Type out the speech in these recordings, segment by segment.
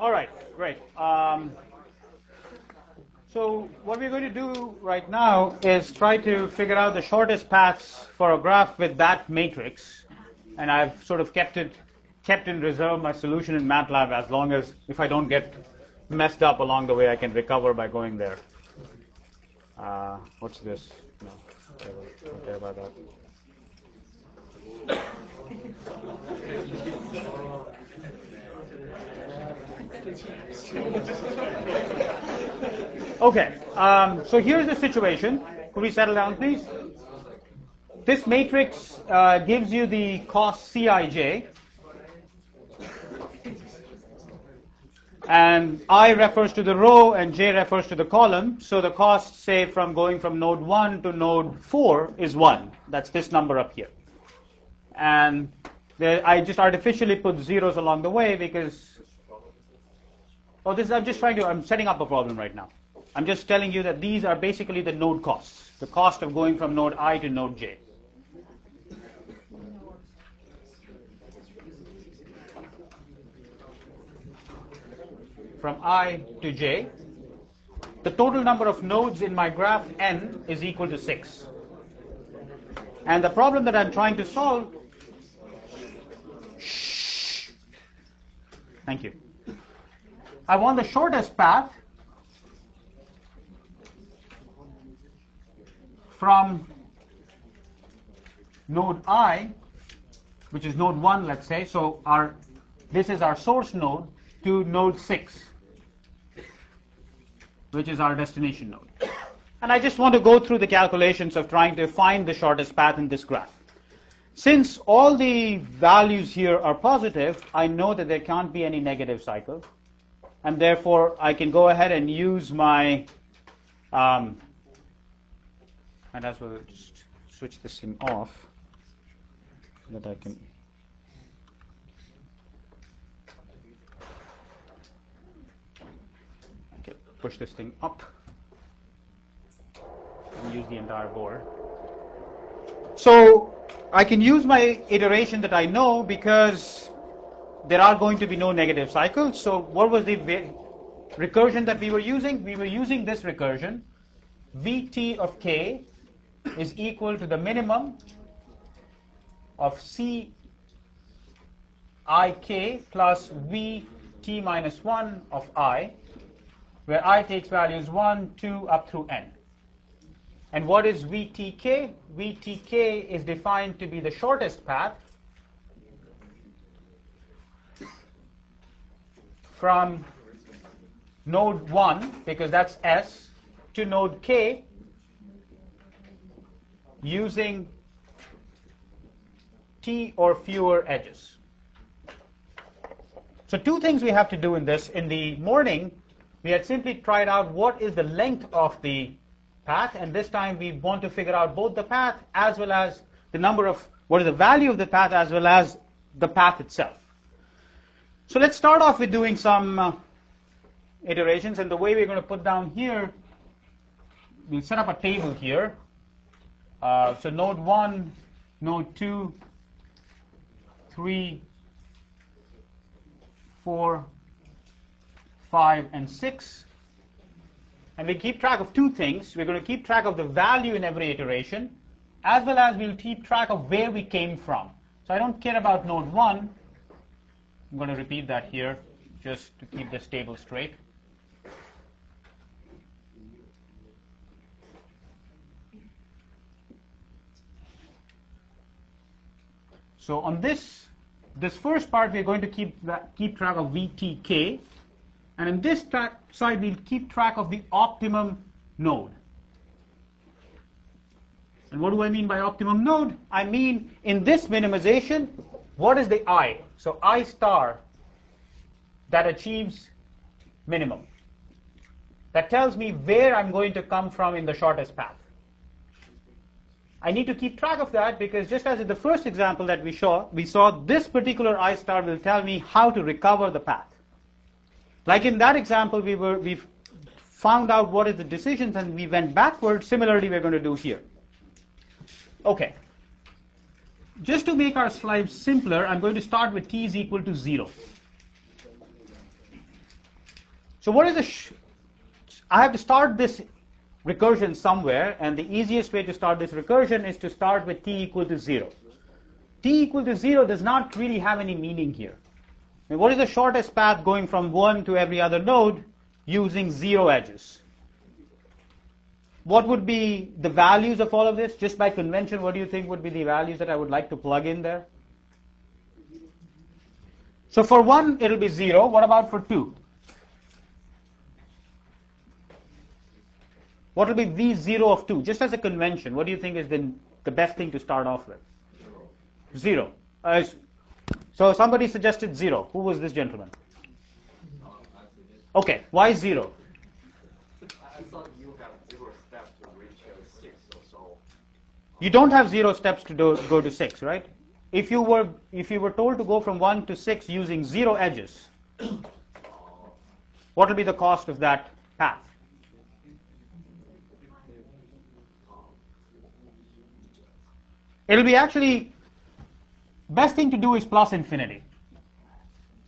All right, great. So what we're going to do right now is try to figure out the shortest paths for a graph with that matrix. And I've sort of kept in reserve my solution in MATLAB as long as if I don't get messed up along the way, I can recover by going there. What's this? No, don't care about that. Okay, so here's the situation. Could we settle down, please? This matrix gives you the cost Cij, and I refers to the row and j refers to the column. So the cost, say, from going from node 1 to node 4 is 1. That's this number up here. And I just artificially put zeros along the way because, I'm setting up a problem right now. I'm just telling you that these are basically the node costs, the cost of going from node I to node j. From I to j, the total number of nodes in my graph n is equal to 6. And the problem that I'm trying to solve, thank you. I want the shortest path from node I, which is node 1, let's say. So this is our source node, to node 6, which is our destination node. And I just want to go through the calculations of trying to find the shortest path in this graph. Since all the values here are positive, I know that there can't be any negative cycle. And therefore, I can go ahead and use my, and as well just switch this thing off so that I can. Okay, push this thing up and use the entire board. So I can use my iteration that I know because there are going to be no negative cycles. So what was the recursion that we were using? We were using this recursion. Vt of k is equal to the minimum of Cik plus Vt minus 1 of I, where I takes values 1, 2, up through n. And what is Vtk? Vtk is defined to be the shortest path from node 1, because that's S, to node k using t or fewer edges. So two things we have to do in this. In the morning, we had simply tried out what is the length of the path, and this time we want to figure out both the path as well as the number of, what is the value of the path as well as the path itself. So let's start off with doing some iterations, and the way we're going to put down here, we'll set up a table here. So node 1, node 2, 3, 4, 5, and 6. And we keep track of two things. We're going to keep track of the value in every iteration, as well as we'll keep track of where we came from. So I don't care about node 1. I'm going to repeat that here just to keep this table straight. So on this first part, we're going to keep track of Vtk. And in this side, we'll keep track of the optimum node. And what do I mean by optimum node? I mean, in this minimization, what is the I? So I star that achieves minimum. That tells me where I'm going to come from in the shortest path. I need to keep track of that because just as in the first example that we saw this particular I star will tell me how to recover the path. Like in that example, we found out what is the decisions and we went backwards. Similarly, we're going to do here. Okay. Just to make our slide simpler, I'm going to start with t is equal to 0. So what is the I have to start this recursion somewhere, and the easiest way to start this recursion is to start with t equal to 0. T equal to 0 does not really have any meaning here. And what is the shortest path going from 1 to every other node using 0 edges? What would be the values of all of this? Just by convention, what do you think would be the values that I would like to plug in there? So for 1, it'll be 0. What about for 2? What will be V0 of 2? Just as a convention, what do you think is the best thing to start off with? 0. So somebody suggested 0. Who was this gentleman? Okay, why 0? I thought you have 0 steps to reach 6 or so. You don't have 0 steps to go to 6, right? If you were told to go from 1 to 6 using 0 edges, what will be the cost of that path? It'll be actually, best thing to do is plus infinity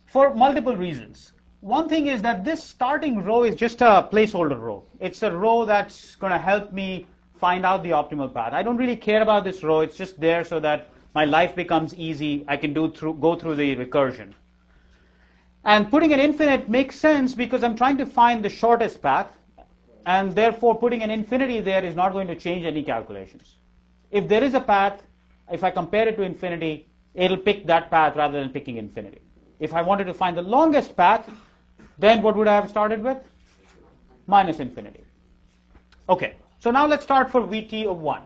for multiple reasons. One thing is that this starting row is just a placeholder row. It's a row that's going to help me find out the optimal path. I don't really care about this row. It's just there so that my life becomes easy. I can go through the recursion. And putting an infinite makes sense because I'm trying to find the shortest path, and therefore putting an infinity there is not going to change any calculations. If there is a path, if I compare it to infinity, it'll pick that path rather than picking infinity. If I wanted to find the longest path, then what would I have started with? Minus infinity. Okay, so now let's start for Vt of 1.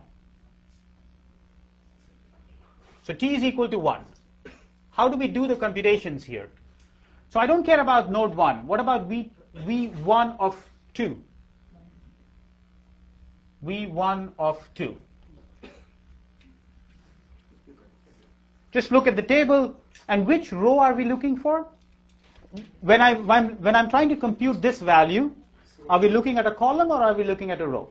So t is equal to 1. How do we do the computations here? So I don't care about node 1. What about V1 of 2? V1 of 2. Just look at the table, and which row are we looking for? When I'm trying to compute this value, are we looking at a column or are we looking at a row?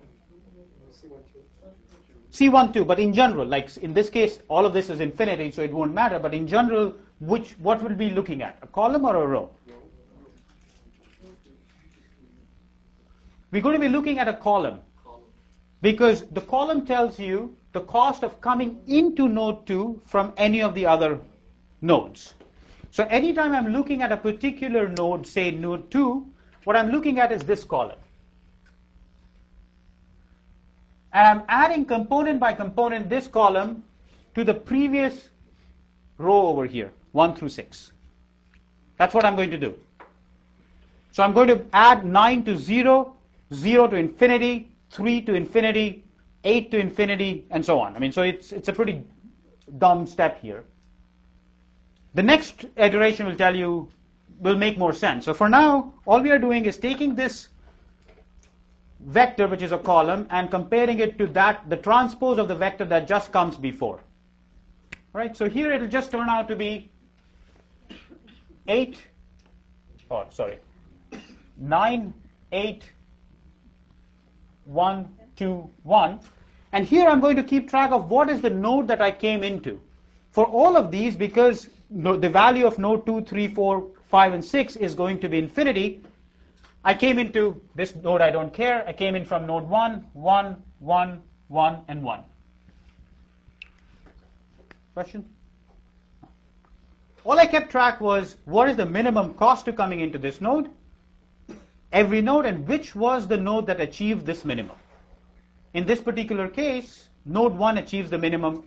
C1, 2, but in general, like in this case, all of this is infinity, so it won't matter, but in general, what will we be looking at? A column or a row? We're going to be looking at a column, because the column tells you the cost of coming into node 2 from any of the other nodes. So anytime I'm looking at a particular node, say node 2, what I'm looking at is this column. And I'm adding component by component this column to the previous row over here, 1 through 6. That's what I'm going to do. So I'm going to add 9 to 0, 0 to infinity, 3 to infinity, 8 to infinity, and so on. I mean, so it's a pretty dumb step here. The next iteration will make more sense. So for now, all we are doing is taking this vector, which is a column, and comparing it to the transpose of the vector that just comes before. All right, so here it'll just turn out to be 9, 8, 1, 2, 1. And here I'm going to keep track of what is the node that I came into. For all of these, because the value of node 2, 3, 4, 5, and 6 is going to be infinity, I came into this node, I don't care. I came in from node 1, 1, 1, 1, and 1. Question? All I kept track was what is the minimum cost to coming into this node, every node, and which was the node that achieved this minimum. In this particular case, node 1 achieves the minimum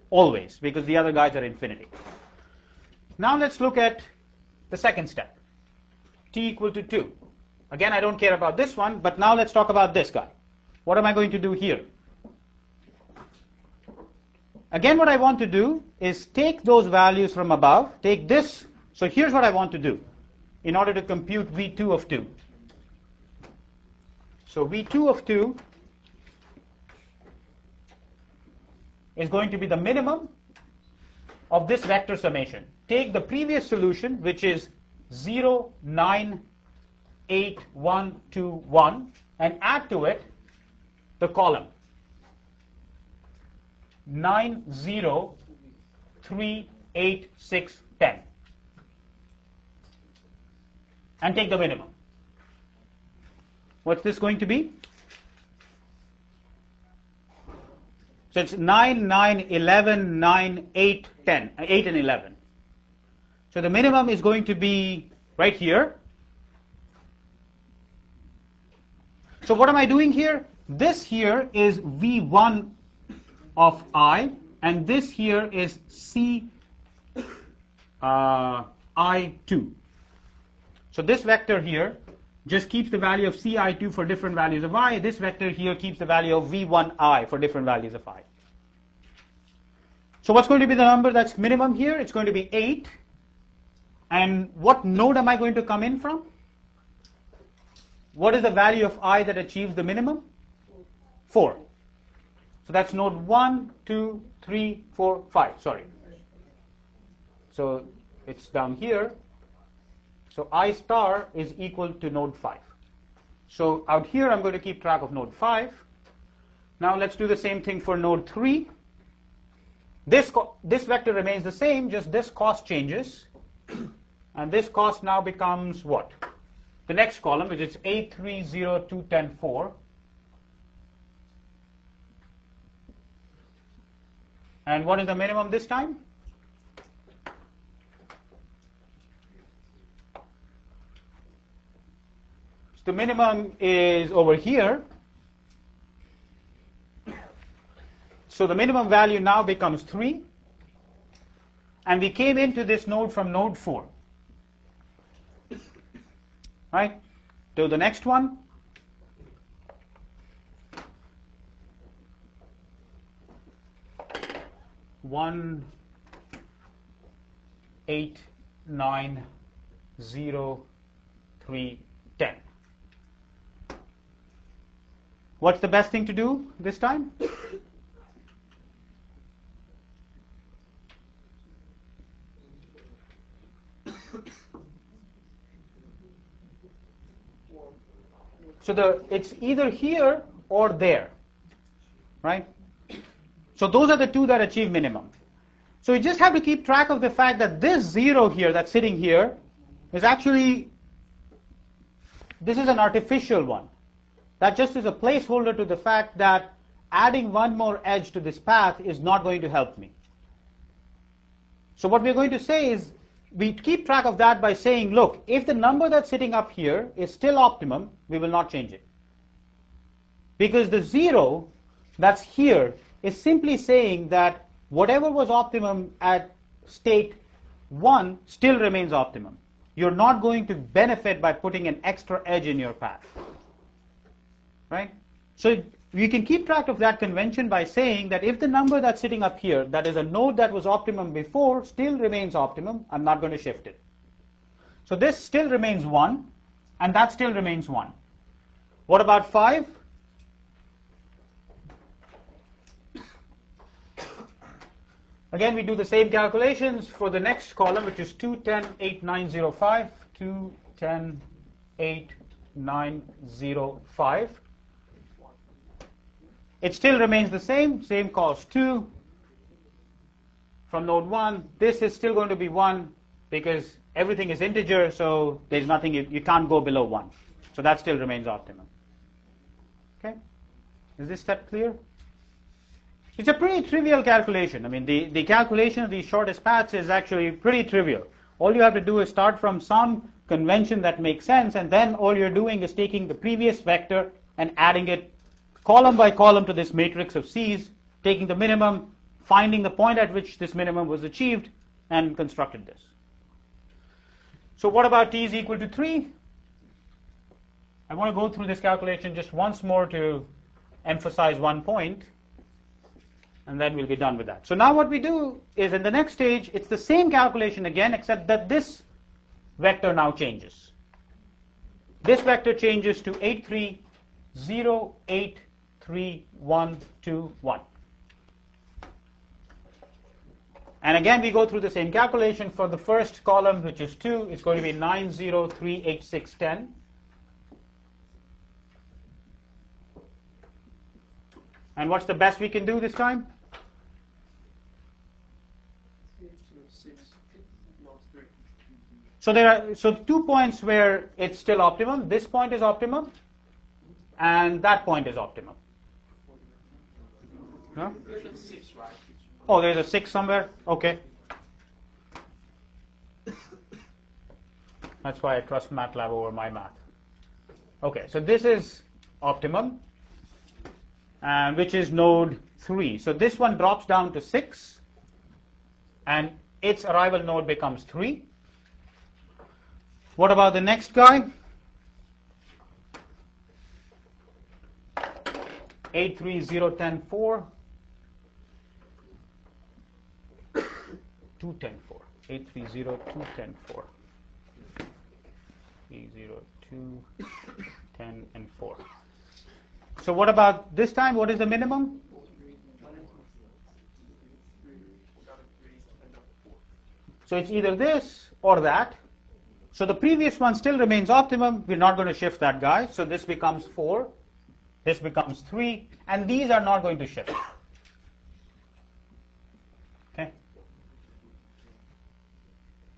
always because the other guys are infinity. Now let's look at the second step, t equal to 2. Again, I don't care about this one, but now let's talk about this guy. What am I going to do here? Again, what I want to do is take those values from above, take this. So here's what I want to do in order to compute V2 of 2. So V2 of 2 is going to be the minimum of this vector summation. Take the previous solution, which is 0, 9, 8, 1, 2, 1, and add to it the column 9, 0, 3, 8, 6, 10, and take the minimum. What's this going to be? So it's 9, 9, 11, 9, 8, 10, 8 and 11. So the minimum is going to be right here. So what am I doing here? This here is V1 of I, and this here is C I2. So this vector here just keeps the value of Ci2 for different values of I. This vector here keeps the value of V1I for different values of I. So what's going to be the number that's minimum here? It's going to be 8. And what node am I going to come in from? What is the value of I that achieves the minimum? 4. So that's node 1, 2, 3, 4, 5. Sorry. So it's down here. So I star is equal to node 5. So out here I'm going to keep track of node 5. Now let's do the same thing for node 3. This vector remains the same, just this cost changes. And this cost now becomes what? The next column, which is 8302104. And what is the minimum this time? So the minimum is over here. So the minimum value now becomes 3. And we came into this node from node 4. Right? To the next one. One, 8, 9, 0, 3, 10. What's the best thing to do this time? So it's either here or there, right? So those are the two that achieve minimum. So you just have to keep track of the fact that this 0 here that's sitting here is actually, this is an artificial one. That just is a placeholder to the fact that adding one more edge to this path is not going to help me. So what we're going to say is, we keep track of that by saying, look, if the number that's sitting up here is still optimum, we will not change it. Because the 0 that's here is simply saying that whatever was optimum at state 1 still remains optimum. You're not going to benefit by putting an extra edge in your path. Right? So you can keep track of that convention by saying that if the number that's sitting up here, that is a node that was optimum before, still remains optimum, I'm not going to shift it. So this still remains 1, and that still remains 1. What about 5? Again, we do the same calculations for the next column, which is 2, 10, 8, 9, 0, 5. 2, 10, 8, 9, 0, 5. It still remains the same cost 2 from node 1. This is still going to be 1 because everything is integer, so there's nothing, you can't go below 1. So that still remains optimum. Okay? Is this step clear? It's a pretty trivial calculation. I mean, the calculation of these shortest paths is actually pretty trivial. All you have to do is start from some convention that makes sense, and then all you're doing is taking the previous vector and adding it column by column to this matrix of C's, taking the minimum, finding the point at which this minimum was achieved, and constructed this. So what about t is equal to 3? I want to go through this calculation just once more to emphasize one point, and then we'll be done with that. So now what we do is, in the next stage, it's the same calculation again, except that this vector now changes. This vector changes to 830831221. And again, we go through the same calculation for the first column, which is 2. It's going to be 90386010. And what's the best we can do this time? So there are 2 points where it's still optimum. This point is optimum, and that point is optimum. No? There's a 6, right? Oh, there's a 6 somewhere? Okay. That's why I trust MATLAB over my math. Okay, so this is optimum, and which is node 3. So this one drops down to 6, and its arrival node becomes 3. What about the next guy? 830.10.4. 2.10.4. 830.2.10.4. 302, 10, and 4. So what about this time? What is the minimum? So it's either this or that. So the previous one still remains optimum. We're not going to shift that guy. So this becomes 4. This becomes 3. And these are not going to shift. Okay.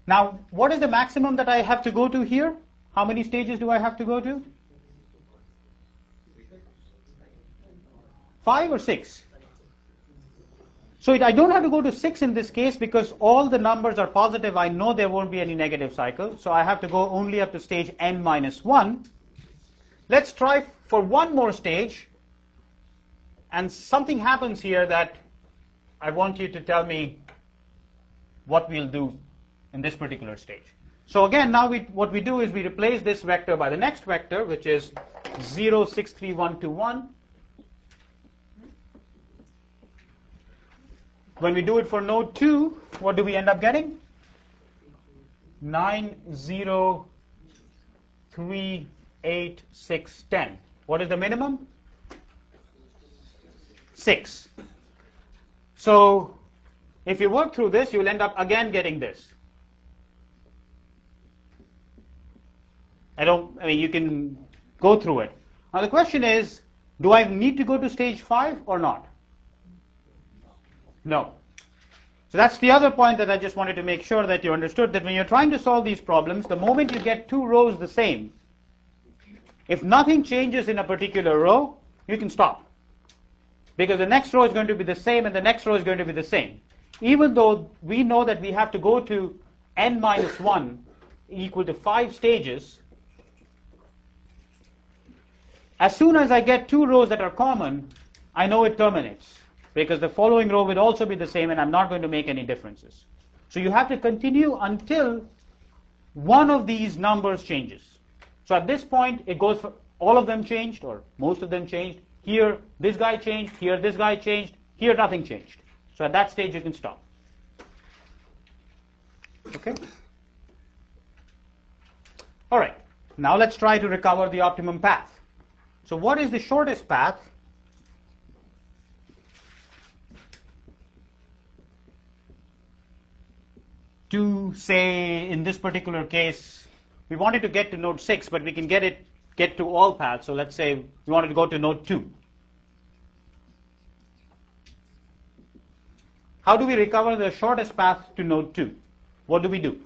Now, what is the maximum that I have to go to here? How many stages do I have to go to? 5 or 6? So I don't have to go to 6 in this case because all the numbers are positive. I know there won't be any negative cycle. So I have to go only up to stage n minus 1. Let's try for one more stage. And something happens here that I want you to tell me what we'll do in this particular stage. So again, now what we do is we replace this vector by the next vector, which is 0, 6, 3, 1, 2, 1. When we do it for node 2, what do we end up getting? 9, 0, 3, 8, 6, 10. What is the minimum? 6. So if you work through this, you'll end up again getting this. I mean, you can go through it. Now the question is, do I need to go to stage 5 or not? No. So that's the other point that I just wanted to make sure that you understood, that when you're trying to solve these problems, the moment you get 2 rows the same, if nothing changes in a particular row, you can stop. Because the next row is going to be the same and the next row is going to be the same. Even though we know that we have to go to n minus 1 equal to 5 stages, as soon as I get 2 rows that are common, I know it terminates. Because the following row will also be the same and I'm not going to make any differences. So you have to continue until one of these numbers changes. So at this point, it goes for all of them changed or most of them changed. Here, this guy changed. Here, this guy changed. Here, nothing changed. So at that stage, you can stop. Okay? All right. Now let's try to recover the optimum path. So what is the shortest path? To say, in this particular case, we wanted to get to node 6, but we can get to all paths. So let's say we wanted to go to node 2. How do we recover the shortest path to node 2? What do?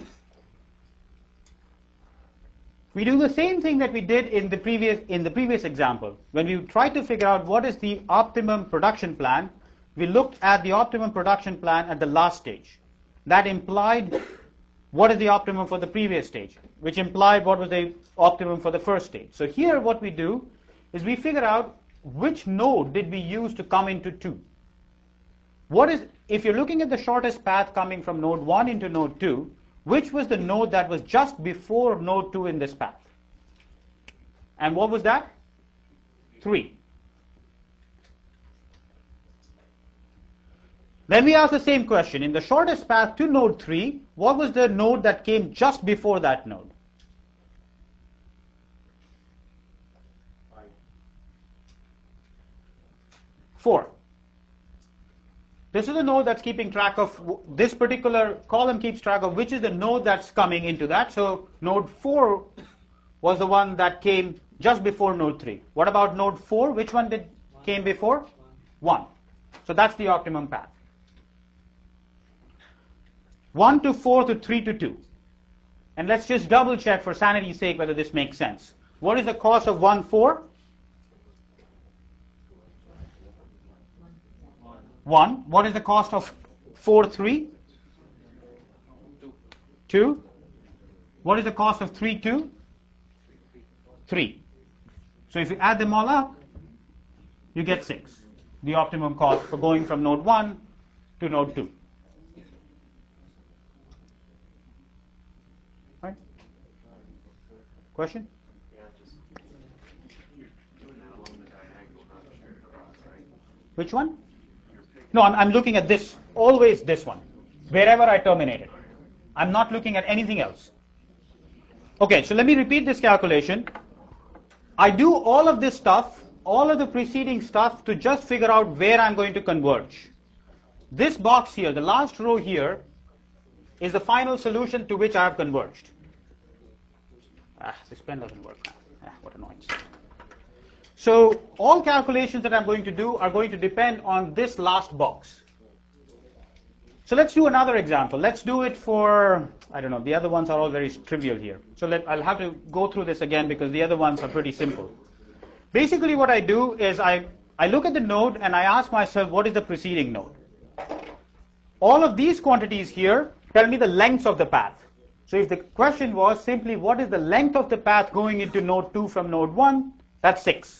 We do the same thing that we did in the previous example. When we tried to figure out what is the optimum production plan, we looked at the optimum production plan at the last stage. That implied what is the optimum for the previous stage, which implied what was the optimum for the first stage. So here what we do is we figure out which node did we use to come into 2. If you're looking at the shortest path coming from node 1 into node 2, which was the node that was just before node 2 in this path? And what was that? 3. Then we ask the same question. In the shortest path to node 3, what was the node that came just before that node? 4. This is the node that's keeping track of, this particular column keeps track of which is the node that's coming into that. So node 4 was the one that came just before node 3. What about node 4? Which one came before? 1. So that's the optimum path. 1 to 4 to 3 to 2. And let's just double check for sanity's sake whether this makes sense. What is the cost of 1, 4? 1. What is the cost of 4, 3? 2. What is the cost of 3, 2? 3. So if you add them all up, you get 6. The optimum cost for going from node 1 to node 2. Right? Question? Which one? No, I'm looking at this, always this one, wherever I terminate it. I'm not looking at anything else. Okay, so let me repeat this calculation. I do all of this stuff, all of the preceding stuff, to just figure out where I'm going to converge. This box here, the last row here, is the final solution to which I have converged. This pen doesn't work now. What annoyance. So all calculations that I'm going to do are going to depend on this last box. So let's do another example. Let's do it for, I don't know, the other ones are all very trivial here. So I'll have to go through this again because the other ones are pretty simple. Basically what I do is I look at the node and I ask myself, what is the preceding node? All of these quantities here tell me the lengths of the path. So if the question was simply what is the length of the path going into node 2 from node 1, that's 6.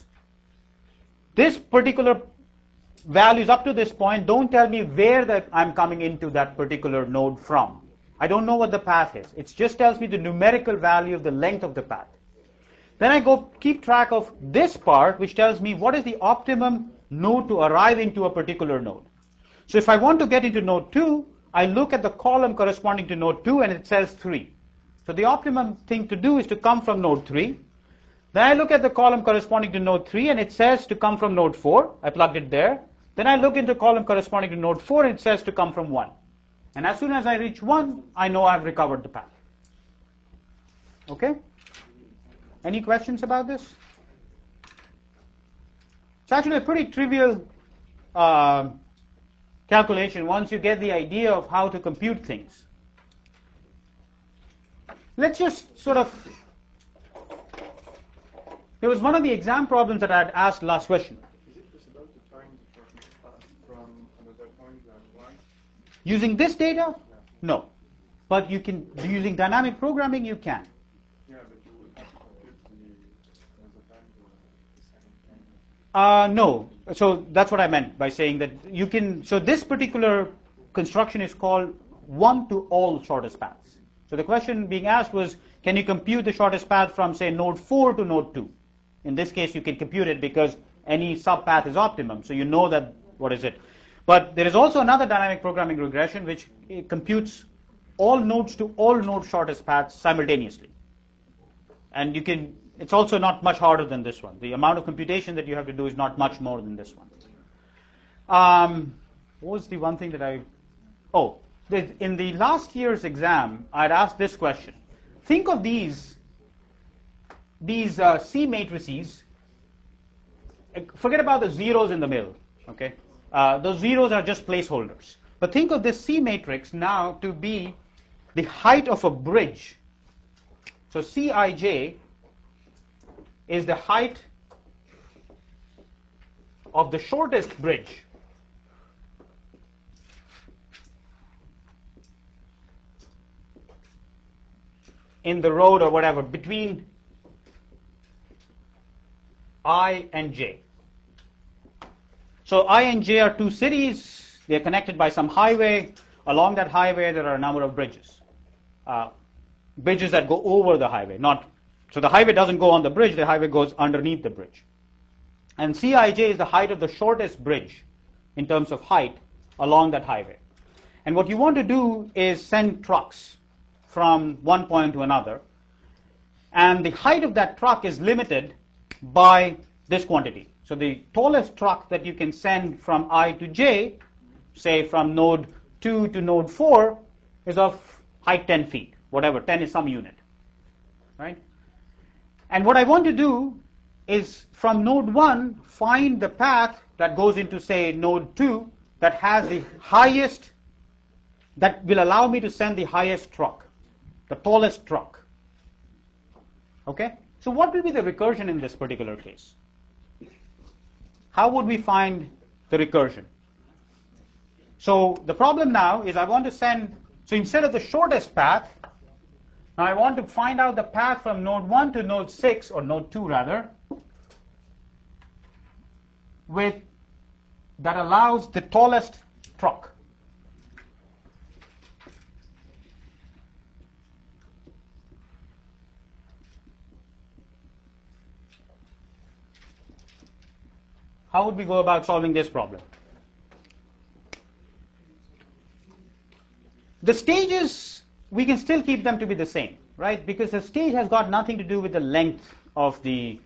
This particular values up to this point don't tell me where that I'm coming into that particular node from. I don't know what the path is. It just tells me the numerical value of the length of the path. Then I go keep track of this part, which tells me what is the optimum node to arrive into a particular node. So if I want to get into node 2, I look at the column corresponding to node 2 and it says 3. So the optimum thing to do is to come from node 3. Then I look at the column corresponding to node 3 and it says to come from node 4. I plugged it there. Then I look into the column corresponding to node 4 and it says to come from 1. And as soon as I reach 1, I know I've recovered the path. Okay? Any questions about this? It's actually a pretty trivial calculation once you get the idea of how to compute things. Let's just sort of, there was one of the exam problems that I had asked last question. Is it possible to find the path from another point than 1? Using this data? No. But you can, using dynamic programming, you can. Yeah, but you would have to compute the time to the second time. No. So that's what I meant by saying that you can, so this particular construction is called one-to-all shortest paths. So the question being asked was, can you compute the shortest path from, say, node 4 to node 2? In this case, you can compute it because any subpath is optimum. So you know that, what is it? But there is also another dynamic programming regression which computes all nodes to all node shortest paths simultaneously. And you can, it's also not much harder than this one. The amount of computation that you have to do is not much more than this one. What was the one thing that in the last year's exam, I'd asked this question. Think of these C matrices. Forget about the zeros in the middle. Okay, those zeros are just placeholders. But think of this C matrix now to be the height of a bridge. So Cij is the height of the shortest bridge. In the road or whatever, between I and J. So I and J are two cities. They are connected by some highway. Along that highway, there are a number of bridges. Bridges that go over the highway. So the highway doesn't go on the bridge. The highway goes underneath the bridge. And Cij is the height of the shortest bridge in terms of height along that highway. And what you want to do is send trucks from one point to another, and the height of that truck is limited by this quantity. So the tallest truck that you can send from I to J, say from node 2 to node 4, is of height 10 feet, whatever, 10 is some unit, right? And what I want to do is from node 1, find the path that goes into, say, node 2 that has the highest, that will allow me to send the highest truck. The tallest truck. Okay? So what will be the recursion in this particular case? How would we find the recursion? So the problem now is I want to send, so instead of the shortest path, now I want to find out the path from node 1 to node 6, or node 2 rather, that allows the tallest truck. How would we go about solving this problem? The stages, we can still keep them to be the same, right? Because the stage has got nothing to do with the length of the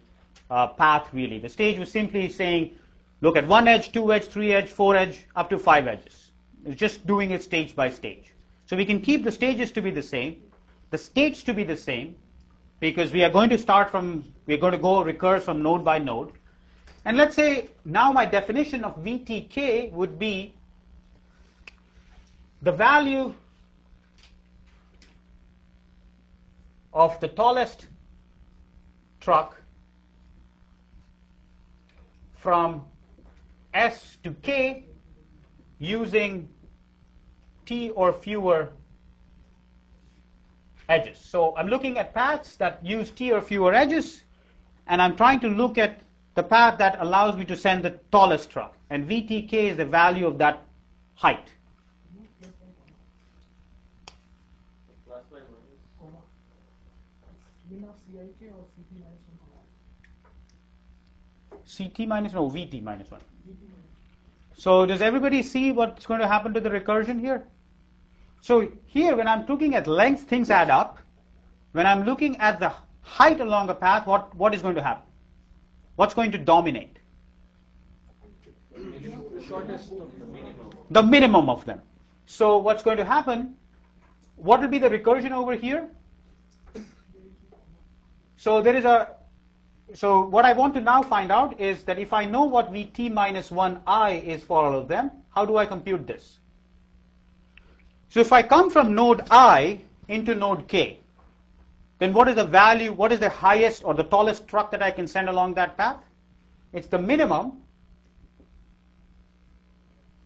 path, really. The stage was simply saying, look at 1 edge, 2 edge, 3 edge, 4 edge, up to 5 edges. It's just doing it stage by stage. So we can keep the stages to be the same, the states to be the same, because we are going to go recurse from node by node. And let's say now my definition of VTK would be the value of the tallest truck from S to K using T or fewer edges. So I'm looking at paths that use T or fewer edges, and I'm trying to look at the path that allows me to send the tallest truck. And VTK is the value of that height. CT minus 1 or VT minus 1. So does everybody see what's going to happen to the recursion here? So here, when I'm looking at length, things add up. When I'm looking at the height along a path, what is going to happen? What's going to dominate? The shortest of the minimum. The minimum of them. So what's going to happen? What will be the recursion over here? So so what I want to now find out is that if I know what Vt minus 1i is for all of them, how do I compute this? So if I come from node I into node K, then what is the value, what is the highest or the tallest truck that I can send along that path? It's the minimum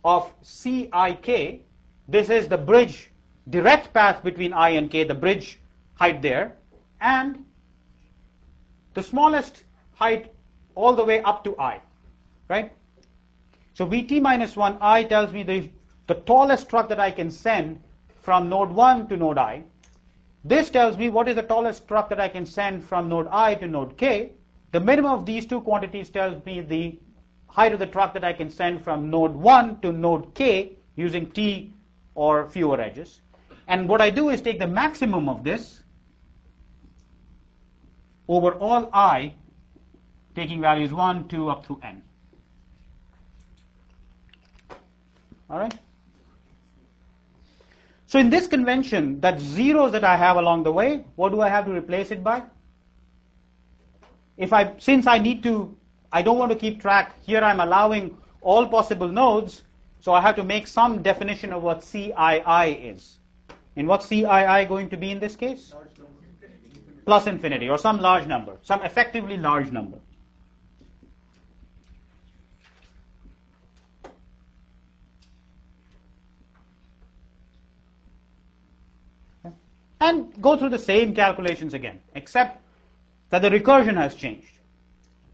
of Cik. This is the bridge direct path between I and K, the bridge height there, and the smallest height all the way up to I, right? So Vt minus 1i tells me the tallest truck that I can send from node 1 to node I. This tells me what is the tallest truck that I can send from node I to node K. The minimum of these two quantities tells me the height of the truck that I can send from node 1 to node K using T or fewer edges. And what I do is take the maximum of this over all I, taking values 1, 2, up through n. All right? So in this convention, that zeros that I have along the way, what do I have to replace it by? Since I don't want to keep track, here I'm allowing all possible nodes, so I have to make some definition of what CII is. And what's CII going to be in this case? Plus infinity, or some large number, some effectively large number. Okay. And go through the same calculations again, except that the recursion has changed.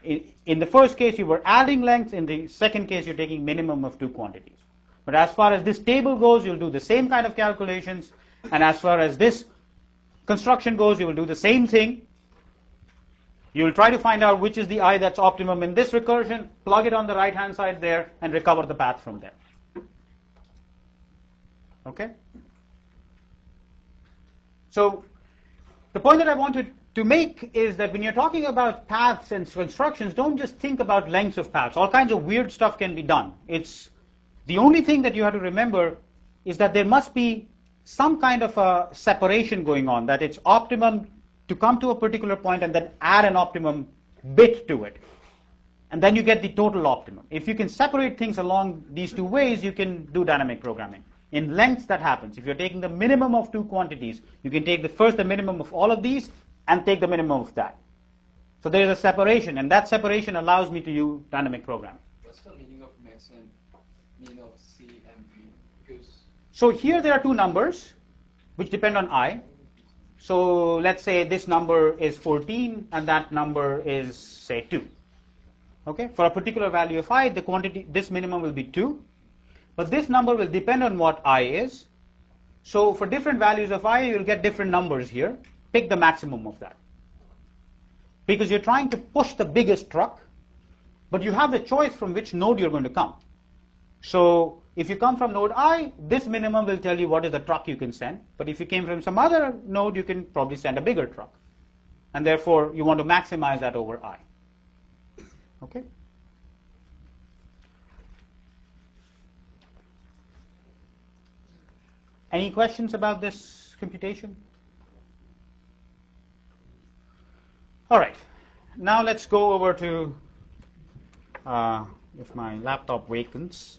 In the first case, you were adding lengths. In the second case, you're taking minimum of two quantities. But as far as this table goes, you'll do the same kind of calculations. And as far as this construction goes, you will do the same thing. You will try to find out which is the I that's optimum in this recursion, plug it on the right-hand side there, and recover the path from there. Okay? So the point that I wanted to make is that when you're talking about paths and constructions, don't just think about lengths of paths. All kinds of weird stuff can be done. It's the only thing that you have to remember is that there must be some kind of a separation going on, that it's optimum to come to a particular point and then add an optimum bit to it. And then you get the total optimum. If you can separate things along these two ways, you can do dynamic programming. In lengths, that happens. If you're taking the minimum of two quantities, you can take the minimum of all of these and take the minimum of that. So there is a separation, and that separation allows me to use dynamic programming. What's the meaning of max and meaning of C and V? So here there are two numbers which depend on I. So let's say this number is 14 and that number is, say, 2. Okay, for a particular value of I, the quantity, this minimum will be 2. But this number will depend on what I is. So for different values of I, you'll get different numbers here. Pick the maximum of that. Because you're trying to push the biggest truck, but you have the choice from which node you're going to come. So if you come from node I, this minimum will tell you what is the truck you can send. But if you came from some other node, you can probably send a bigger truck. And therefore, you want to maximize that over I. Okay? Any questions about this computation? All right. Now let's go over to, if my laptop wakens.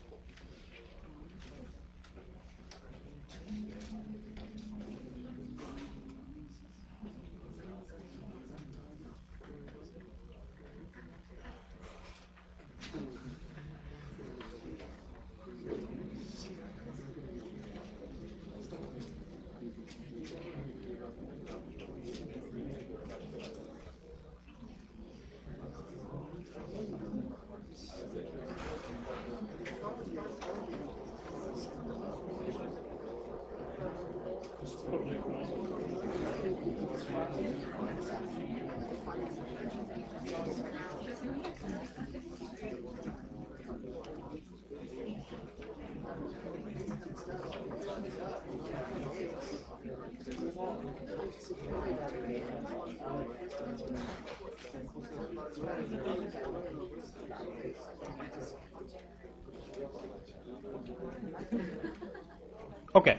Okay,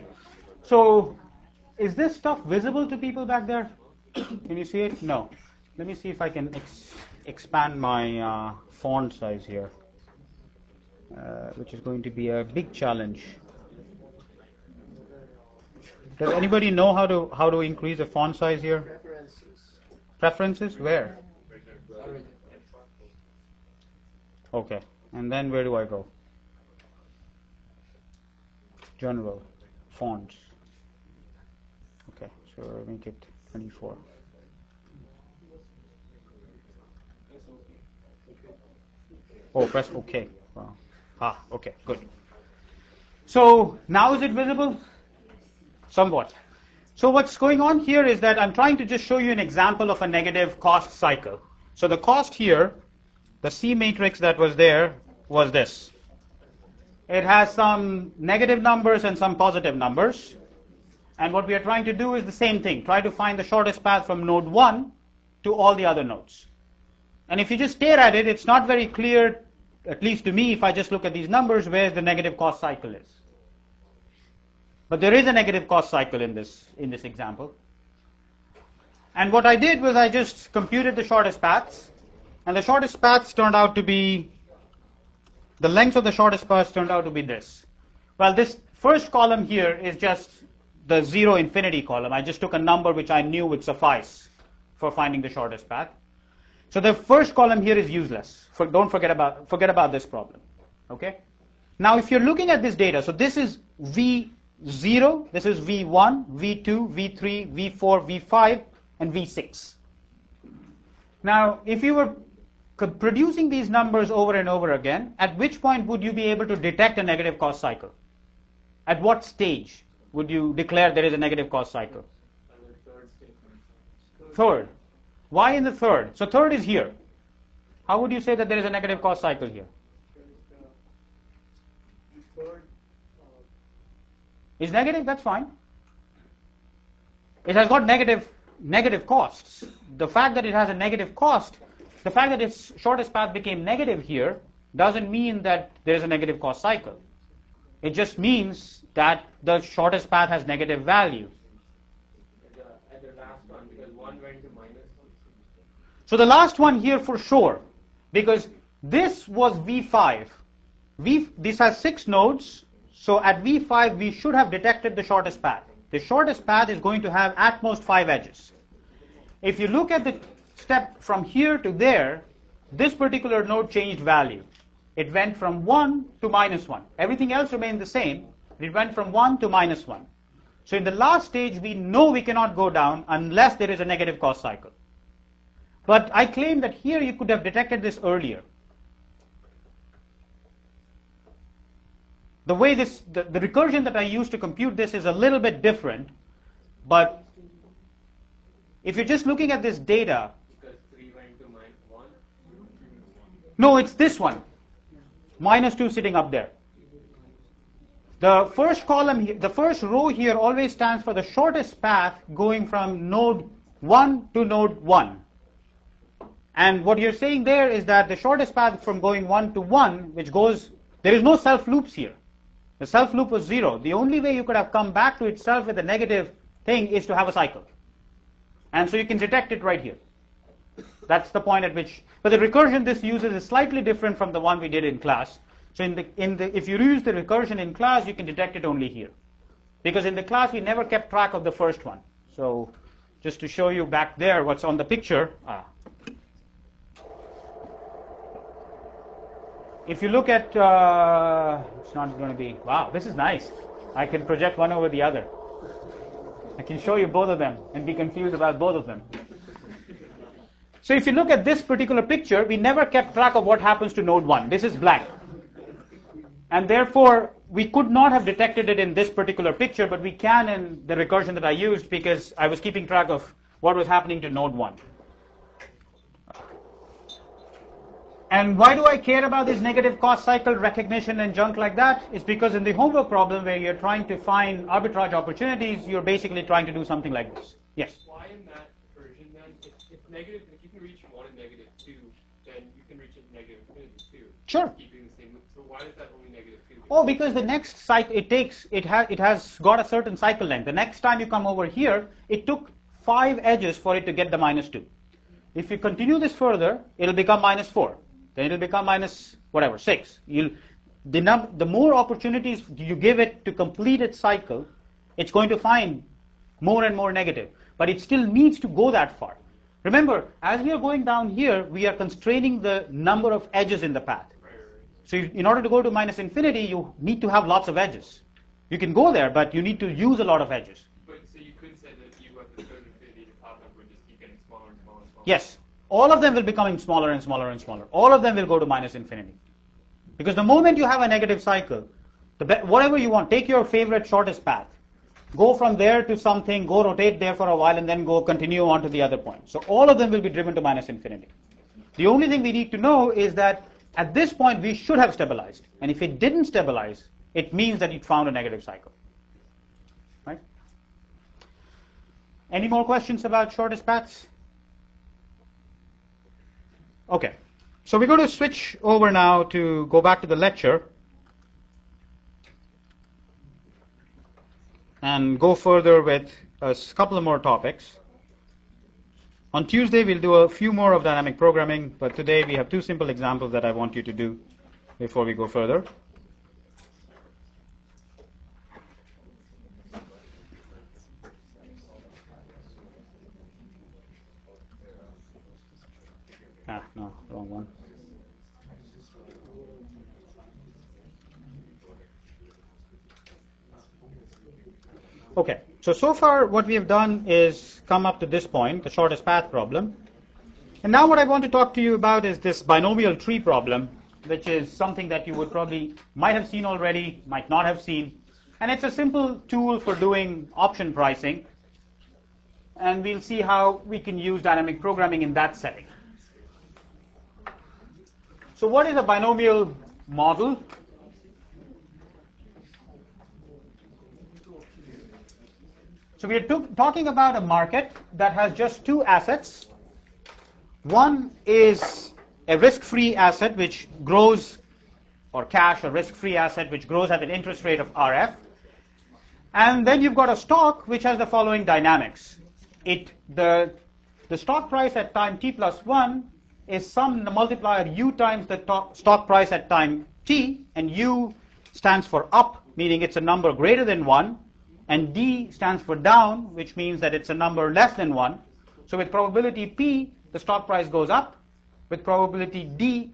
so is this stuff visible to people back there? Can you see it? No. Let me see if I can expand my font size here, which is going to be a big challenge. Does anybody know how to increase the font size here? Preferences? Where? Okay, and then where do I go? General. Fonts. Okay, so make it 24. Oh, press OK. Wow. Okay, good. So now is it visible? Somewhat. So what's going on here is that I'm trying to just show you an example of a negative cost cycle. So the cost here, the C matrix that was there, was this. It has some negative numbers and some positive numbers. And what we are trying to do is the same thing. Try to find the shortest path from node 1 to all the other nodes. And if you just stare at it, it's not very clear, at least to me, if I just look at these numbers, where the negative cost cycle is. But there is a negative cost cycle in this example. And what I did was I just computed the shortest paths. And the shortest paths turned out to be, the length of the shortest paths turned out to be this. Well, this first column here is just the 0 infinity column. I just took a number which I knew would suffice for finding the shortest path. So the first column here is useless. Don't forget about this problem. Okay? Now if you're looking at this data, so this is V0, this is V1, V2, V3, V4, V5, and V6. Now if you were producing these numbers over and over again, at which point would you be able to detect a negative cost cycle? At what stage would you declare there is a negative cost cycle? Third. Why in the third? So third is here. How would you say that there is a negative cost cycle here? Is negative? That's fine. It has got negative costs. The fact that it has a negative cost, the fact that its shortest path became negative here, doesn't mean that there is a negative cost cycle. It just means that the shortest path has negative value. At the last one, because 1 went to minus 1. So the last one here for sure, because this was V5. This has 6 nodes, so at V5 we should have detected the shortest path. The shortest path is going to have at most 5 edges. If you look at the step from here to there, this particular node changed value. It went from 1 to minus 1. Everything else remained the same, It went from 1 to -1. So in the last stage, we know we cannot go down unless there is a negative cost cycle. But I claim that here you could have detected this earlier. The way the recursion that I use to compute this is a little bit different, but if you're just looking at this data, Because 3 went to -1. no, it's this one, -2 sitting up there. The first column, the first row here always stands for the shortest path going from node 1 to node 1. And what you're saying there is that the shortest path from going 1 to 1, which goes, there is no self loops here. The self loop was 0. The only way you could have come back to itself with a negative thing is to have a cycle. And so you can detect it right here. That's the point at which, but the recursion this uses is slightly different from the one we did in class. So if you use the recursion in class, you can detect it only here. Because in the class, we never kept track of the first one. So just to show you back there what's on the picture. If you look at, it's not going to be, wow, this is nice. I can project one over the other. I can show you both of them and be confused about both of them. So if you look at this particular picture, we never kept track of what happens to node 1. This is blank. And therefore, we could not have detected it in this particular picture, but we can in the recursion that I used because I was keeping track of what was happening to node 1. And why do I care about this negative cost cycle recognition and junk like that? It's because in the homework problem where you're trying to find arbitrage opportunities, you're basically trying to do something like this. Yes? Why in that version then, if you can reach 1 and -2, then you can reach a negative infinity too. Sure. Keeping the same loop. So why is that only -2? Oh, because the next cycle, it has got a certain cycle length. The next time you come over here, it took 5 edges for it to get the -2. If you continue this further, it'll become -4. Then it'll become -6. The more opportunities you give it to complete its cycle, it's going to find more and more negative. But it still needs to go that far. Remember, as we are going down here, we are constraining the number of edges in the path. So in order to go to -infinity, you need to have lots of edges. You can go there, but you need to use a lot of edges. But so you could say that if you got the third infinity, the top number would just keep getting smaller and smaller and smaller. Yes. All of them will be becoming smaller and smaller and smaller. All of them will go to -infinity. Because the moment you have a negative cycle, whatever you want, take your favorite shortest path. Go from there to something, go rotate there for a while, and then go continue on to the other point. So all of them will be driven to -infinity. The only thing we need to know is that at this point we should have stabilized. And if it didn't stabilize, it means that it found a negative cycle. Right? Any more questions about shortest paths? Okay, so we're going to switch over now to go back to the lecture and go further with a couple of more topics. On Tuesday, we'll do a few more of dynamic programming, but today we have 2 simple examples that I want you to do before we go further. No, wrong one. Okay, so far what we have done is come up to this point, the shortest path problem. And now what I want to talk to you about is this binomial tree problem, which is something that you would probably might have seen already, might not have seen. And it's a simple tool for doing option pricing. And we'll see how we can use dynamic programming in that setting. So what is a binomial model? So we are talking about a market that has just 2 assets. One is a risk-free asset which grows, or cash, a risk-free asset which grows at an interest rate of RF. And then you've got a stock which has the following dynamics. The stock price at time t plus 1 is some multiplier u times the stock price at time t, and u stands for up, meaning it's a number greater than 1, and d stands for down, which means that it's a number less than 1. So with probability p, the stock price goes up. With probability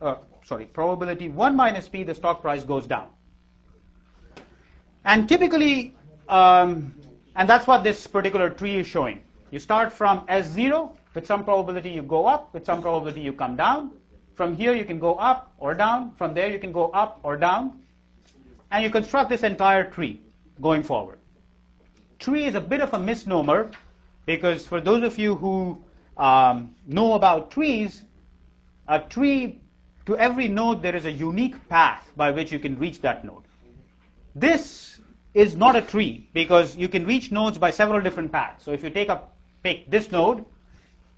probability 1 minus p, the stock price goes down. And typically, and that's what this particular tree is showing. You start from S0, with some probability you go up, with some probability you come down. From here you can go up or down, from there you can go up or down, and you construct this entire tree going forward. Tree is a bit of a misnomer, because for those of you who know about trees, a tree, to every node there is a unique path by which you can reach that node. This is not a tree, because you can reach nodes by several different paths. So if you take this node,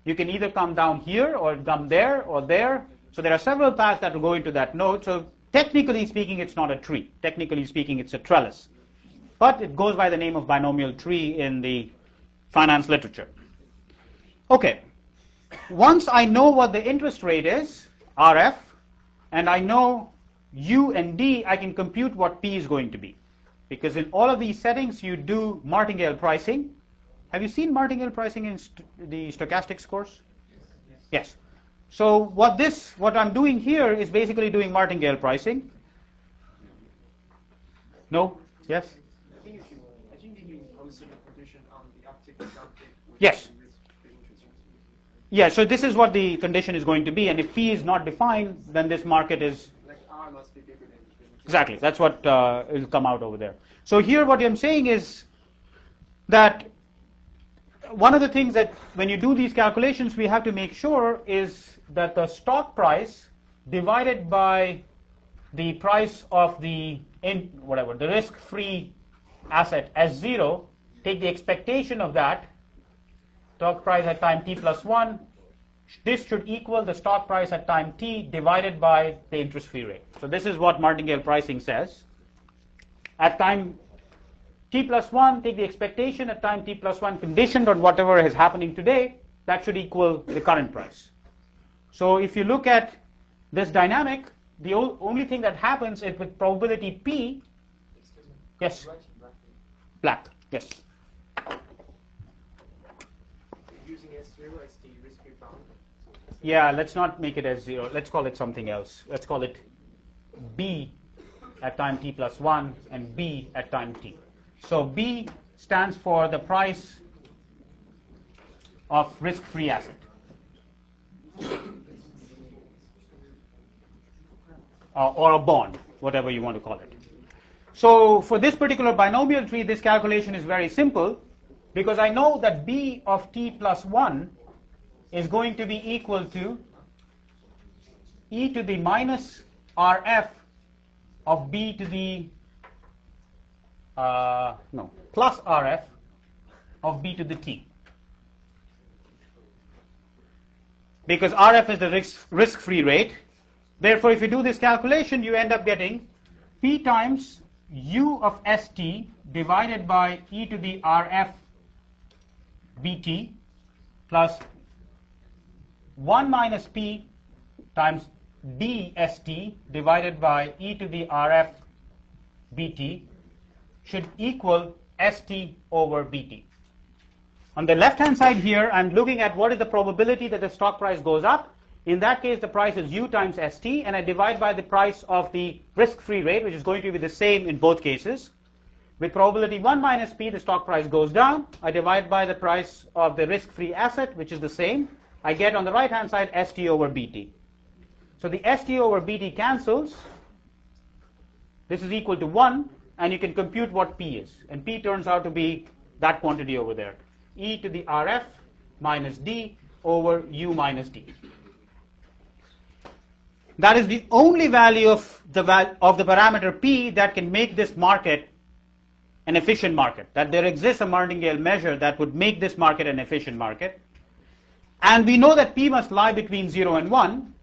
you can either come down here or come there or there. So there are several paths that will go into that node. So technically speaking, it's not a tree. Technically speaking, it's a trellis. But it goes by the name of binomial tree in the finance literature. Okay. Once I know what the interest rate is, RF, and I know U and D, I can compute what P is going to be. Because in all of these settings, you do martingale pricing. Have you seen martingale pricing in the stochastics course? Yes. So what I'm doing here is basically doing martingale pricing. No? Yes? I think you posted a condition on the uptick and downtick. Yes. Yeah, so this is what the condition is going to be, and if P is not defined, then this market is... Like R must be bigger than... Exactly, that's what will come out over there. So here what I'm saying is that one of the things that when you do these calculations we have to make sure is that the stock price divided by the price of the risk-free asset S0, take the expectation of that, stock price at time t plus 1, this should equal the stock price at time t divided by the interest-free rate. So this is what martingale pricing says. At time t plus 1, take the expectation at time t plus 1 conditioned on whatever is happening today, that should equal the current price. So if you look at this dynamic, the only thing that happens is with probability P, yes, black, yes. Using S0 as the risk-free bound. Yeah, let's not make it S0. Let's call it something else. Let's call it B at time t plus 1 and B at time t. So B stands for the price of risk-free asset. Or a bond, whatever you want to call it. So for this particular binomial tree, this calculation is very simple, because I know that B of t plus 1 is going to be equal to e to the minus RF of B to the plus RF of B to the t. Because RF is the risk-free rate. Therefore, if you do this calculation, you end up getting P times U of ST divided by e to the RF BT plus 1 minus P times DST divided by e to the RF BT should equal ST over BT. On the left-hand side here, I'm looking at what is the probability that the stock price goes up. In that case, the price is U times ST, and I divide by the price of the risk-free rate, which is going to be the same in both cases. With probability 1 minus P, the stock price goes down. I divide by the price of the risk-free asset, which is the same. I get on the right-hand side ST over BT. So the ST over BT cancels. This is equal to 1, and you can compute what P is. And P turns out to be that quantity over there. E to the RF minus D over U minus D. That is the only value of the parameter P that can make this market an efficient market. That there exists a martingale measure that would make this market an efficient market. And we know that P must lie between 0 and 1.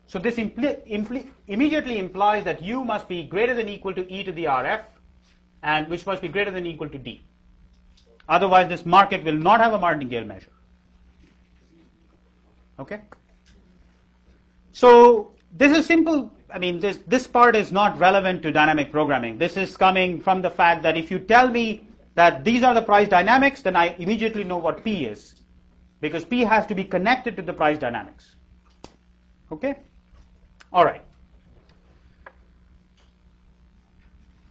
So this immediately implies that U must be greater than equal to E to the RF, and which must be greater than equal to D. Otherwise, this market will not have a martingale measure. Okay? So this is simple. I mean, this part is not relevant to dynamic programming. This is coming from the fact that if you tell me that these are the price dynamics, then I immediately know what P is, because P has to be connected to the price dynamics. Okay? All right.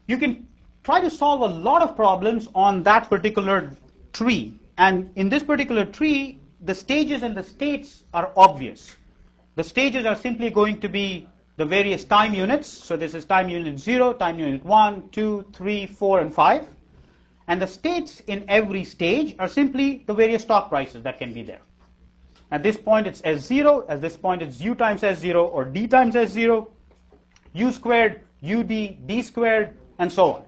You can try to solve a lot of problems on that particular tree. And in this particular tree, the stages and the states are obvious. The stages are simply going to be the various time units. So this is time unit 0, time unit 1, 2, 3, 4, and 5. And the states in every stage are simply the various stock prices that can be there. At this point it's S0, at this point it's U times S0 or D times S0, U squared, UD, D squared, and so on.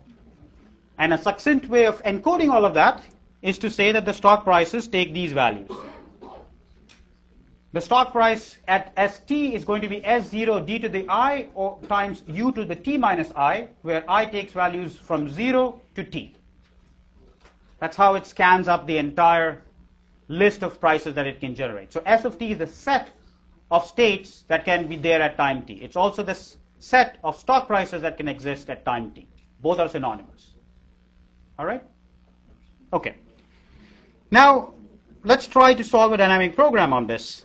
And a succinct way of encoding all of that is to say that the stock prices take these values. The stock price at ST is going to be S0 D to the I or times U to the T minus I, where I takes values from 0 to T. That's how it scans up the entire list of prices that it can generate. So S of T is the set of states that can be there at time T. It's also the set of stock prices that can exist at time T. Both are synonymous. All right? Okay. Now, let's try to solve a dynamic program on this.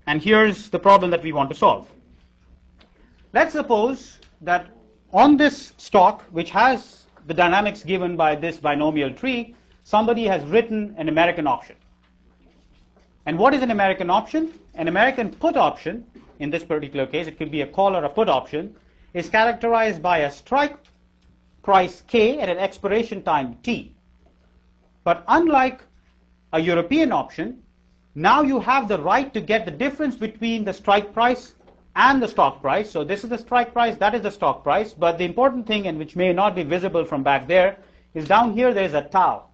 And here's the problem that we want to solve. Let's suppose that on this stock, which has the dynamics given by this binomial tree, somebody has written an American option. And what is an American option? An American put option, in this particular case, it could be a call or a put option, is characterized by a strike price K at an expiration time T. But unlike a European option, now you have the right to get the difference between the strike price and the stock price. So this is the strike price, that is the stock price. But the important thing, and which may not be visible from back there, is down here there is a tau.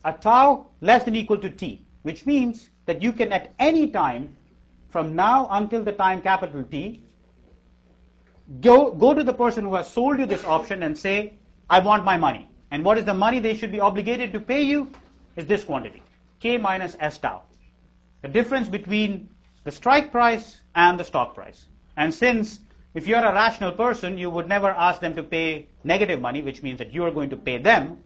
A tau less than equal to T, which means that you can at any time from now until the time capital T go to the person who has sold you this option and say, I want my money. And what is the money they should be obligated to pay you? Is this quantity, K minus S tau. The difference between the strike price and the stock price. And since if you're a rational person, you would never ask them to pay negative money, which means that you are going to pay them.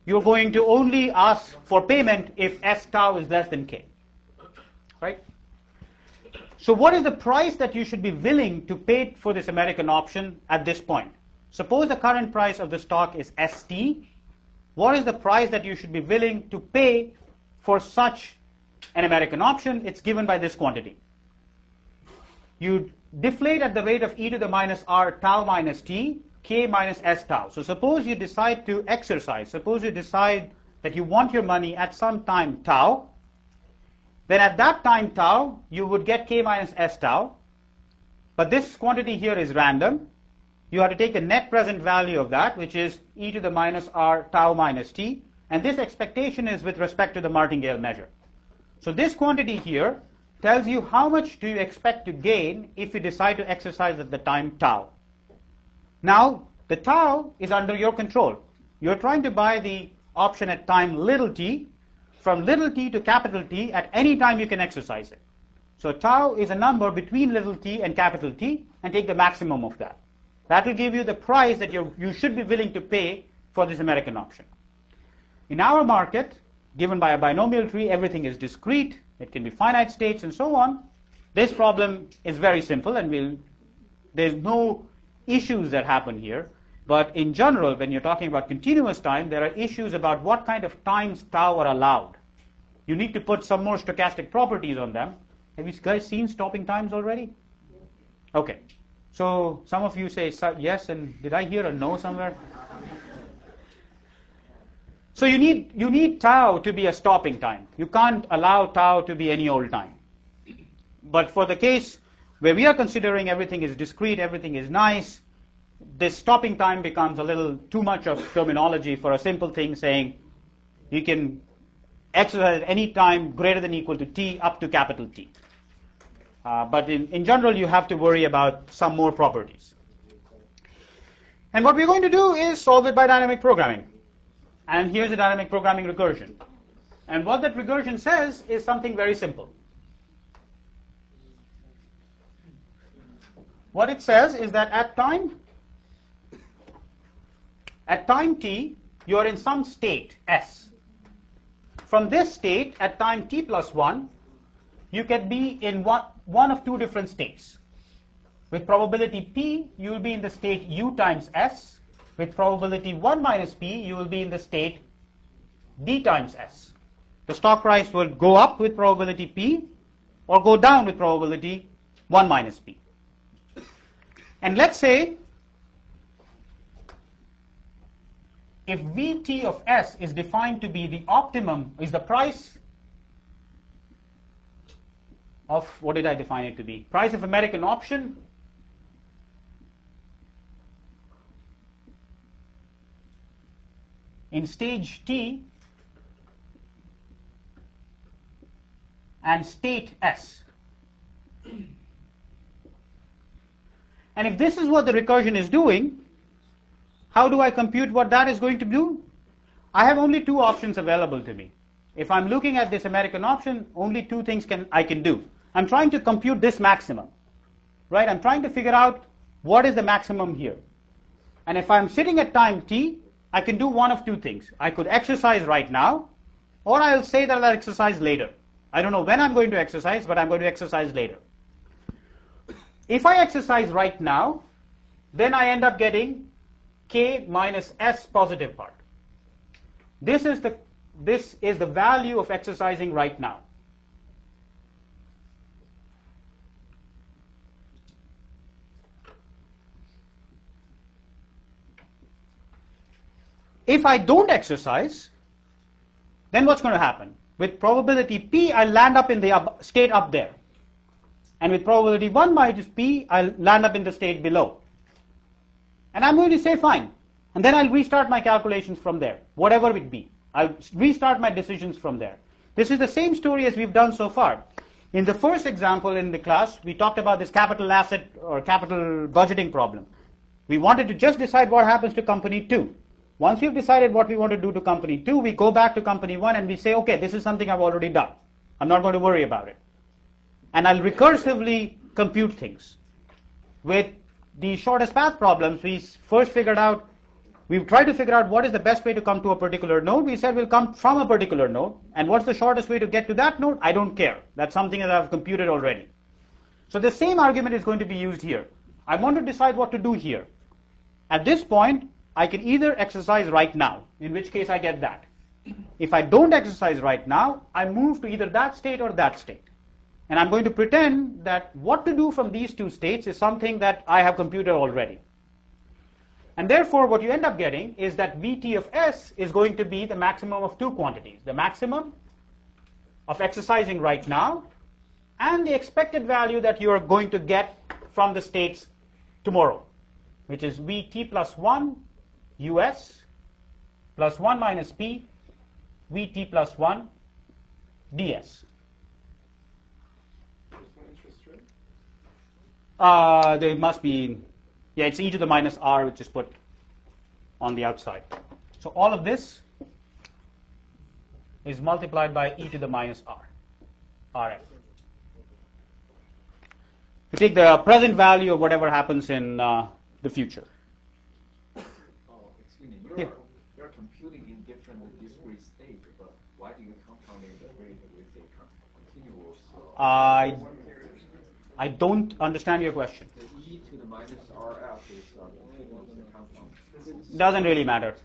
You're going to only ask for payment if S tau is less than K. Right? So what is the price that you should be willing to pay for this American option at this point? Suppose the current price of the stock is ST. What is the price that you should be willing to pay for such an American option? It's given by this quantity. You deflate at the rate of e to the minus r tau minus t, K minus S tau. So suppose you decide to exercise. Suppose you decide that you want your money at some time tau. Then at that time tau, you would get K minus S tau. But this quantity here is random. You have to take the net present value of that, which is e to the minus r tau minus t. And this expectation is with respect to the martingale measure. So this quantity here tells you how much do you expect to gain if you decide to exercise at the time tau. Now, the tau is under your control. You're trying to buy the option at time little t. From little t to capital T, at any time you can exercise it. So tau is a number between little t and capital T, and take the maximum of that. That will give you the price that you should be willing to pay for this American option. In our market, given by a binomial tree, everything is discrete. It can be finite states and so on. This problem is very simple, and there's no issues that happen here. But in general, when you're talking about continuous time, there are issues about what kind of times tau are allowed. You need to put some more stochastic properties on them. Have you guys seen stopping times already? Okay. So some of you say yes, and did I hear a no somewhere? So you need tau to be a stopping time. You can't allow tau to be any old time. But for the case where we are considering everything is discrete, everything is nice, this stopping time becomes a little too much of terminology for a simple thing saying you can exercise at any time greater than equal to t up to capital T. But in general, you have to worry about some more properties. And what we're going to do is solve it by dynamic programming. And here's a dynamic programming recursion. And what that recursion says is something very simple. What it says is that at time t, you're in some state, S. From this state, at time t plus 1, you can be in one of two different states. With probability p, you will be in the state u times s, with probability 1 minus p, you will be in the state d times s. The stock price will go up with probability p or go down with probability 1 minus p. And let's say if Vt of s is defined to be the optimum, is the price of, what did I define it to be? Price of American option in stage T and state S. And if this is what the recursion is doing, how do I compute what that is going to do? I have only two options available to me. If I'm looking at this American option, only two things I can do. I'm trying to compute this maximum, right? I'm trying to figure out what is the maximum here. And if I'm sitting at time t, I can do one of two things. I could exercise right now, or I'll say that I'll exercise later. I don't know when I'm going to exercise, but I'm going to exercise later. If I exercise right now, then I end up getting k minus s positive part. This is the value of exercising right now. If I don't exercise, then what's going to happen? With probability p, I'll land up in the state up there. And with probability 1 minus p, I'll land up in the state below. And I'm going to say fine. And then I'll restart my calculations from there, whatever it be. I'll restart my decisions from there. This is the same story as we've done so far. In the first example in the class, we talked about this capital asset or capital budgeting problem. We wanted to just decide what happens to company 2. Once we've decided what we want to do to company 2, we go back to company 1 and we say, okay, this is something I've already done. I'm not going to worry about it. And I'll recursively compute things. With the shortest path problems, we first figured out, we've tried to figure out what is the best way to come to a particular node. We said we'll come from a particular node. And what's the shortest way to get to that node? I don't care. That's something that I've computed already. So the same argument is going to be used here. I want to decide what to do here. At this point, I can either exercise right now, in which case I get that. If I don't exercise right now, I move to either that state or that state. And I'm going to pretend that what to do from these two states is something that I have computed already. And therefore, what you end up getting is that Vt of s is going to be the maximum of two quantities. The maximum of exercising right now and the expected value that you are going to get from the states tomorrow, which is Vt plus 1 us plus 1 minus p Vt plus 1 ds. There must be, yeah, it's e to the minus r, which is put on the outside. So all of this is multiplied by e to the minus r, rf. You take the present value of whatever happens in the future. Excuse me, you're computing in different discrete states, but why do you compound it with a continuous? I don't understand your question. The e to the minus rf is continuous compound. Doesn't really matter.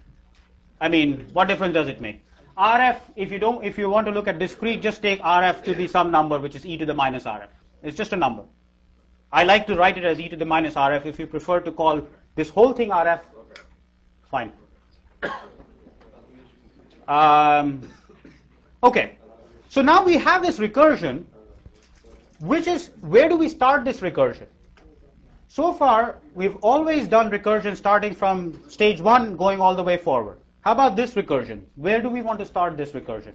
I mean, what difference does it make? RF, if you want to look at discrete, just take RF to be some number, which is e to the minus RF. It's just a number. I like to write it as e to the minus RF. If you prefer to call this whole thing RF, fine. Okay, so now we have this recursion, which is, where do we start this recursion? So far, we've always done recursion starting from stage 1 going all the way forward. How about this recursion? Where do we want to start this recursion?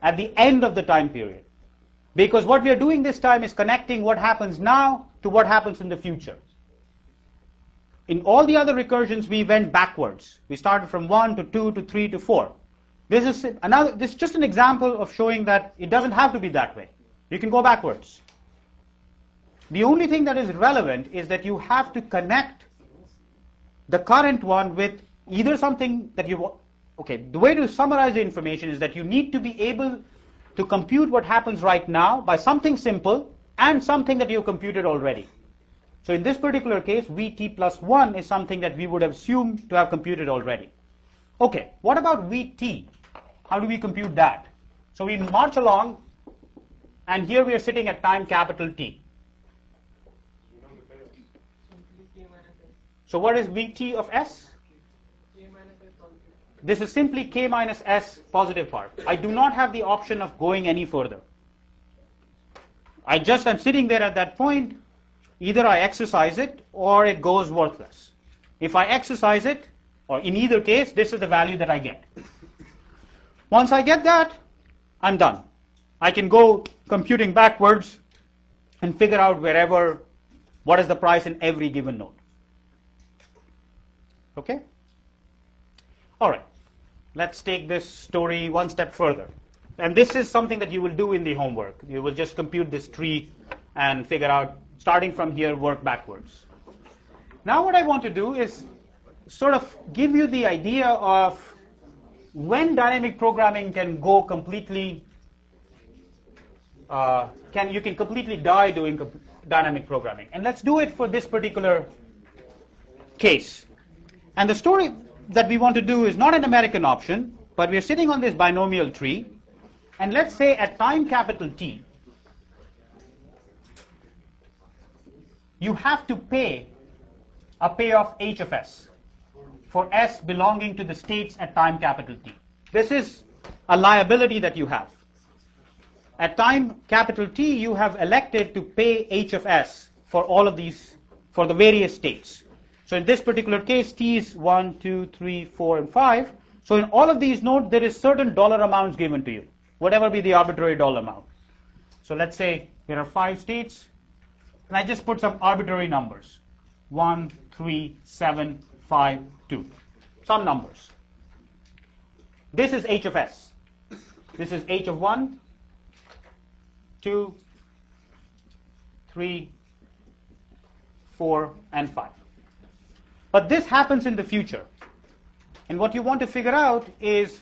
At the end of the time period. Because what we are doing this time is connecting what happens now to what happens in the future. In all the other recursions, we went backwards. We started from 1 to 2 to 3 to 4. This is just an example of showing that it doesn't have to be that way. You can go backwards. The only thing that is relevant is that you have to connect the current one with either something that you want. Okay, the way to summarize the information is that you need to be able to compute what happens right now by something simple and something that you've computed already. So in this particular case, Vt plus 1 is something that we would assume to have computed already. Okay, what about Vt? How do we compute that? So we march along, and here we are sitting at time capital T. So what is Vt of S? This is simply k minus s positive part. I do not have the option of going any further. I'm sitting there at that point. Either I exercise it or it goes worthless. If I exercise it, or in either case, this is the value that I get. Once I get that, I'm done. I can go computing backwards and figure out what is the price in every given node. Okay? All right. Let's take this story one step further. And this is something that you will do in the homework. You will just compute this tree and figure out, starting from here, work backwards. Now what I want to do is sort of give you the idea of when dynamic programming can go completely, you can completely die doing dynamic programming. And let's do it for this particular case. And the story that we want to do is not an American option, but we are sitting on this binomial tree, and let's say at time capital T, you have to pay a payoff h of s for s belonging to the states at time capital T. This is a liability that you have. At time capital T, you have elected to pay h of s for all of these, for the various states. So in this particular case, T is 1, 2, 3, 4, and 5. So in all of these nodes, there is certain dollar amounts given to you, whatever be the arbitrary dollar amount. So let's say there are 5 states, and I just put some arbitrary numbers. 1, 3, 7, 5, 2. Some numbers. This is h of s. This is h of 1, 2, 3, 4, and 5. But this happens in the future. And what you want to figure out is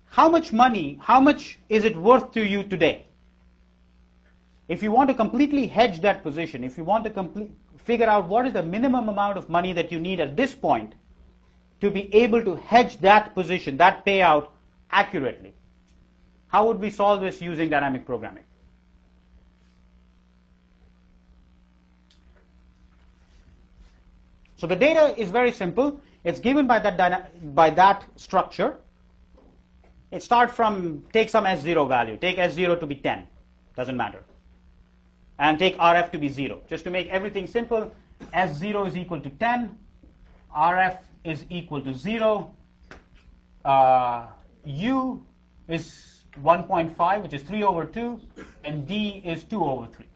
how much money, how much is it worth to you today? If you want to completely hedge that position, if you want to figure out what is the minimum amount of money that you need at this point to be able to hedge that position, that payout accurately, how would we solve this using dynamic programming? So the data is very simple. It's given by that structure. It starts from, take some S0 value. Take S0 to be 10. Doesn't matter. And take RF to be 0. Just to make everything simple, S0 is equal to 10. RF is equal to 0. U is 1.5, which is 3 over 2. And D is 2 over 3.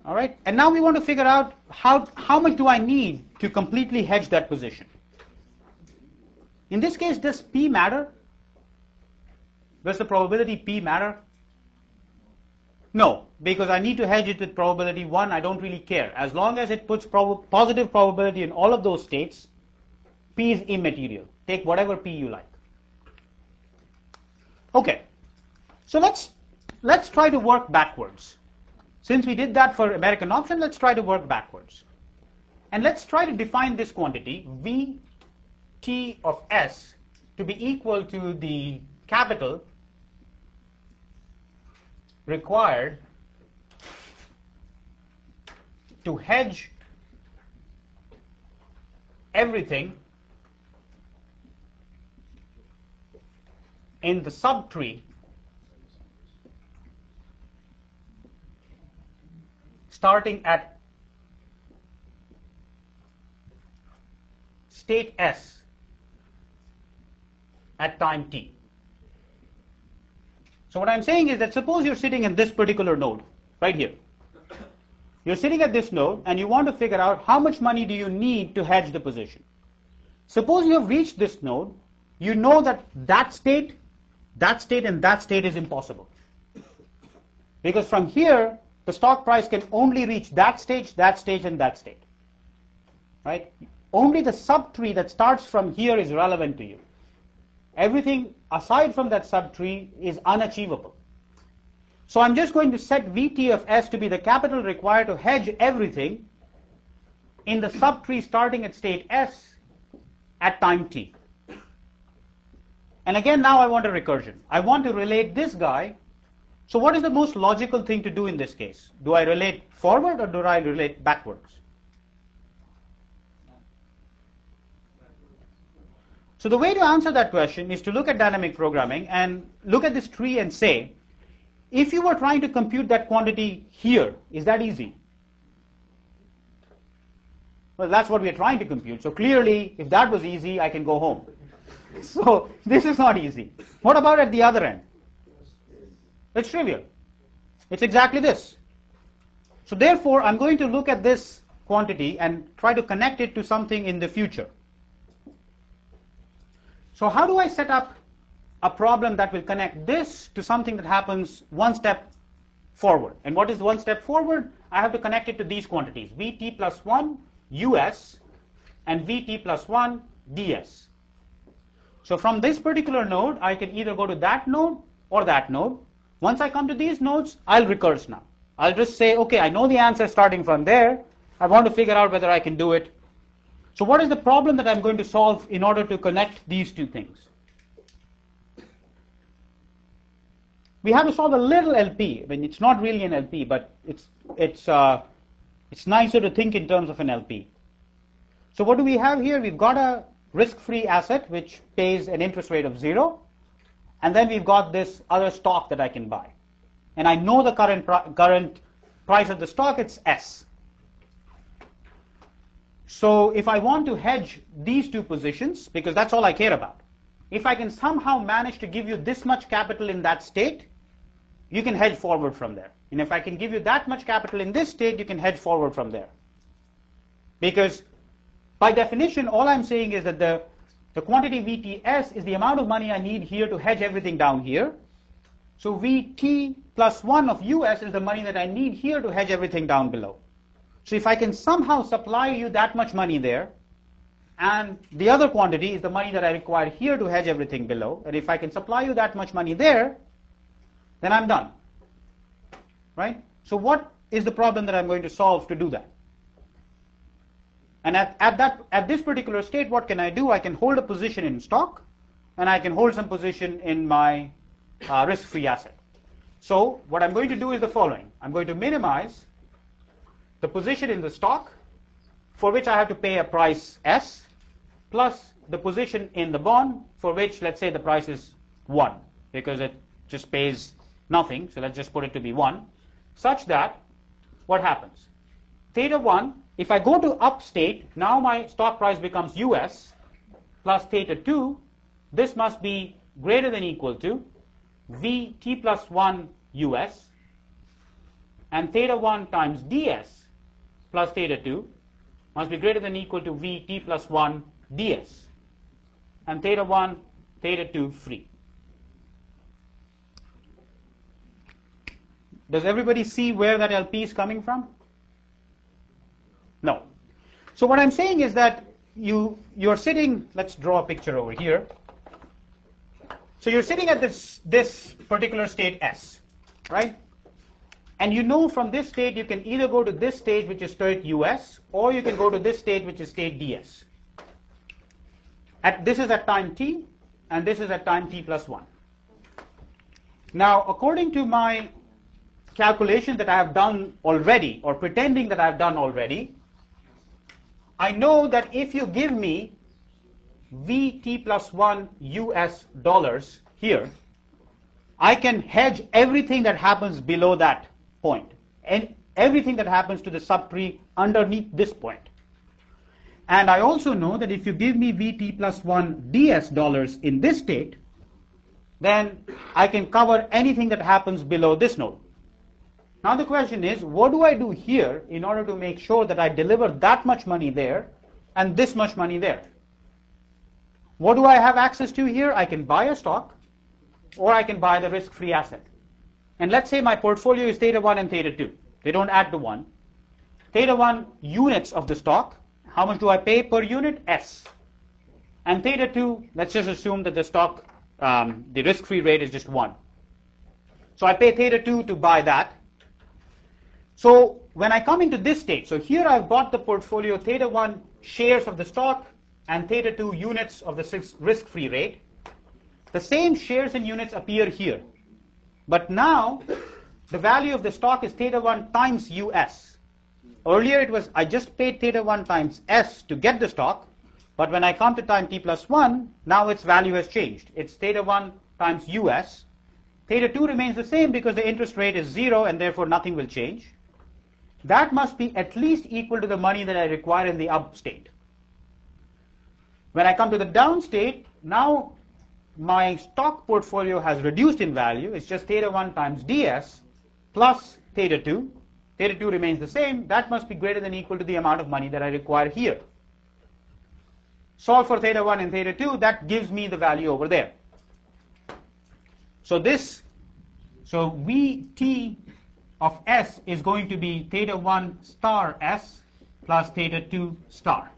All right, and now we want to figure out how much do I need to completely hedge that position. In this case, does P matter? Does the probability P matter? No, because I need to hedge it with probability 1. I don't really care. As long as it puts positive probability in all of those states, P is immaterial. Take whatever P you like. Okay, so let's try to work backwards. Since we did that for American option, let's try to work backwards. And let's try to define this quantity, Vt of s, to be equal to the capital required to hedge everything in the subtree starting at state S at time t. So what I'm saying is that suppose you're sitting in this particular node, right here. You're sitting at this node and you want to figure out how much money do you need to hedge the position. Suppose you have reached this node, you know that that state, and that state is impossible. Because from here, the stock price can only reach that stage, and that state. Right? Only the subtree that starts from here is relevant to you. Everything aside from that subtree is unachievable. So I'm just going to set Vt of S to be the capital required to hedge everything in the subtree starting at state S at time t. And again, now I want a recursion. I want to relate this guy. So what is the most logical thing to do in this case? Do I relate forward or do I relate backwards? So the way to answer that question is to look at dynamic programming and look at this tree and say, if you were trying to compute that quantity here, is that easy? Well, that's what we are trying to compute. So clearly, if that was easy, I can go home. So this is not easy. What about at the other end? It's trivial. It's exactly this. So therefore, I'm going to look at this quantity and try to connect it to something in the future. So how do I set up a problem that will connect this to something that happens one step forward? And what is one step forward? I have to connect it to these quantities, Vt plus 1 us and Vt plus 1 ds. So from this particular node, I can either go to that node or that node. Once I come to these nodes, I'll recurse now. I'll just say, okay, I know the answer starting from there. I want to figure out whether I can do it. So what is the problem that I'm going to solve in order to connect these two things? We have to solve a little LP. I mean, it's not really an LP, but it's nicer to think in terms of an LP. So what do we have here? We've got a risk-free asset which pays an interest rate of 0, and then we've got this other stock that I can buy. And I know the current price of the stock, it's S. So if I want to hedge these two positions, because that's all I care about, if I can somehow manage to give you this much capital in that state, you can hedge forward from there. And if I can give you that much capital in this state, you can hedge forward from there. Because by definition, all I'm saying is that the quantity VTS is the amount of money I need here to hedge everything down here. So VT plus 1 of US is the money that I need here to hedge everything down below. So if I can somehow supply you that much money there, and the other quantity is the money that I require here to hedge everything below, and if I can supply you that much money there, then I'm done. Right? So what is the problem that I'm going to solve to do that? And at this particular state, what can I do? I can hold a position in stock, and I can hold some position in my risk-free asset. So what I'm going to do is the following. I'm going to minimize the position in the stock, for which I have to pay a price S, plus the position in the bond, for which, let's say, the price is 1, because it just pays nothing. So let's just put it to be 1, such that what happens? Theta 1, if I go to up state, now my stock price becomes US plus theta 2. This must be greater than equal to VT plus 1 US, and theta 1 times ds plus theta 2 must be greater than equal to Vt plus 1 ds, and theta 1, theta 2 free. Does everybody see where that LP is coming from? No. So what I'm saying is that you're sitting, let's draw a picture over here. So you're sitting at this particular state S, right? And you know from this state you can either go to this state, which is state US, or you can go to this state, which is state ds. This is at time t, and this is at time t plus 1. Now, according to my calculation that I have done already, or pretending that I have done already, I know that if you give me VT plus 1 US dollars here, I can hedge everything that happens below that point, and everything that happens to the subtree underneath this point. And I also know that if you give me VT plus 1 DS dollars in this state, then I can cover anything that happens below this node. Now the question is, what do I do here in order to make sure that I deliver that much money there and this much money there? What do I have access to here? I can buy a stock, or I can buy the risk-free asset. And let's say my portfolio is theta 1 and theta 2. They don't add to 1. Theta 1 units of the stock. How much do I pay per unit? S. And theta 2, let's just assume that the stock the risk-free rate is just 1. So I pay theta 2 to buy that. So when I come into this state, so here I've bought the portfolio theta 1 shares of the stock and theta 2 units of the risk-free rate. The same shares and units appear here. But now the value of the stock is theta 1 times US. Earlier it was I just paid theta 1 times S to get the stock, but when I come to time t plus 1, now its value has changed. It's theta 1 times US. Theta 2 remains the same because the interest rate is 0 and therefore nothing will change. That must be at least equal to the money that I require in the up state. When I come to the down state, now my stock portfolio has reduced in value. It's just theta 1 times ds plus theta 2. Theta 2 remains the same. That must be greater than equal to the amount of money that I require here. Solve for theta 1 and theta 2. That gives me the value over there. So Vt of S is going to be theta 1 star S plus theta 2 star.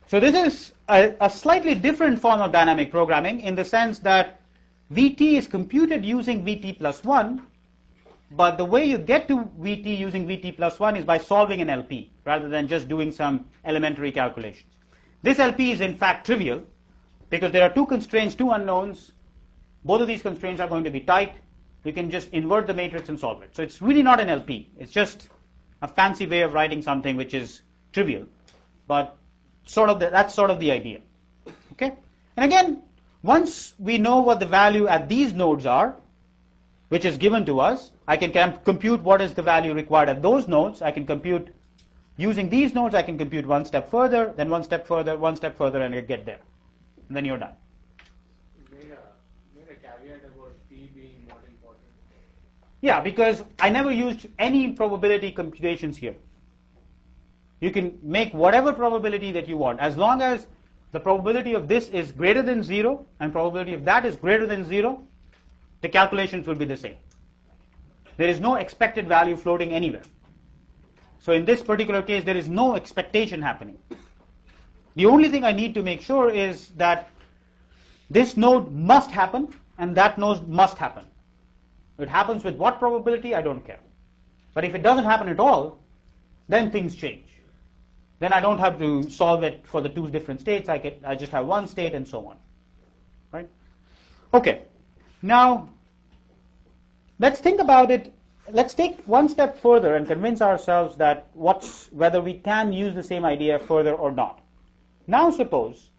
So this is a slightly different form of dynamic programming in the sense that Vt is computed using Vt plus 1, but the way you get to Vt using Vt plus 1 is by solving an LP rather than just doing some elementary calculations. This LP is in fact trivial because there are two constraints, two unknowns. Both of these constraints are going to be tight. You can just invert the matrix and solve it. So it's really not an LP. It's just a fancy way of writing something which is trivial, but that's sort of the idea. Okay? And again, once we know what the value at these nodes are, which is given to us, I can compute what is the value required at those nodes. I can compute using these nodes. I can compute one step further, then one step further, and I get there. And then you're done. You made a caveat about P being not important. Yeah, because I never used any probability computations here. You can make whatever probability that you want, as long as the probability of this is greater than 0 and probability of that is greater than 0, the calculations will be the same. There is no expected value floating anywhere. So in this particular case, there is no expectation happening. The only thing I need to make sure is that this node must happen and that node must happen. If it happens with what probability, I don't care. But if it doesn't happen at all, then things change. Then I don't have to solve it for the two different states. I just have one state and so on. Right? Okay. Now, let's think about it. Let's take one step further and convince ourselves that whether we can use the same idea further or not. Now suppose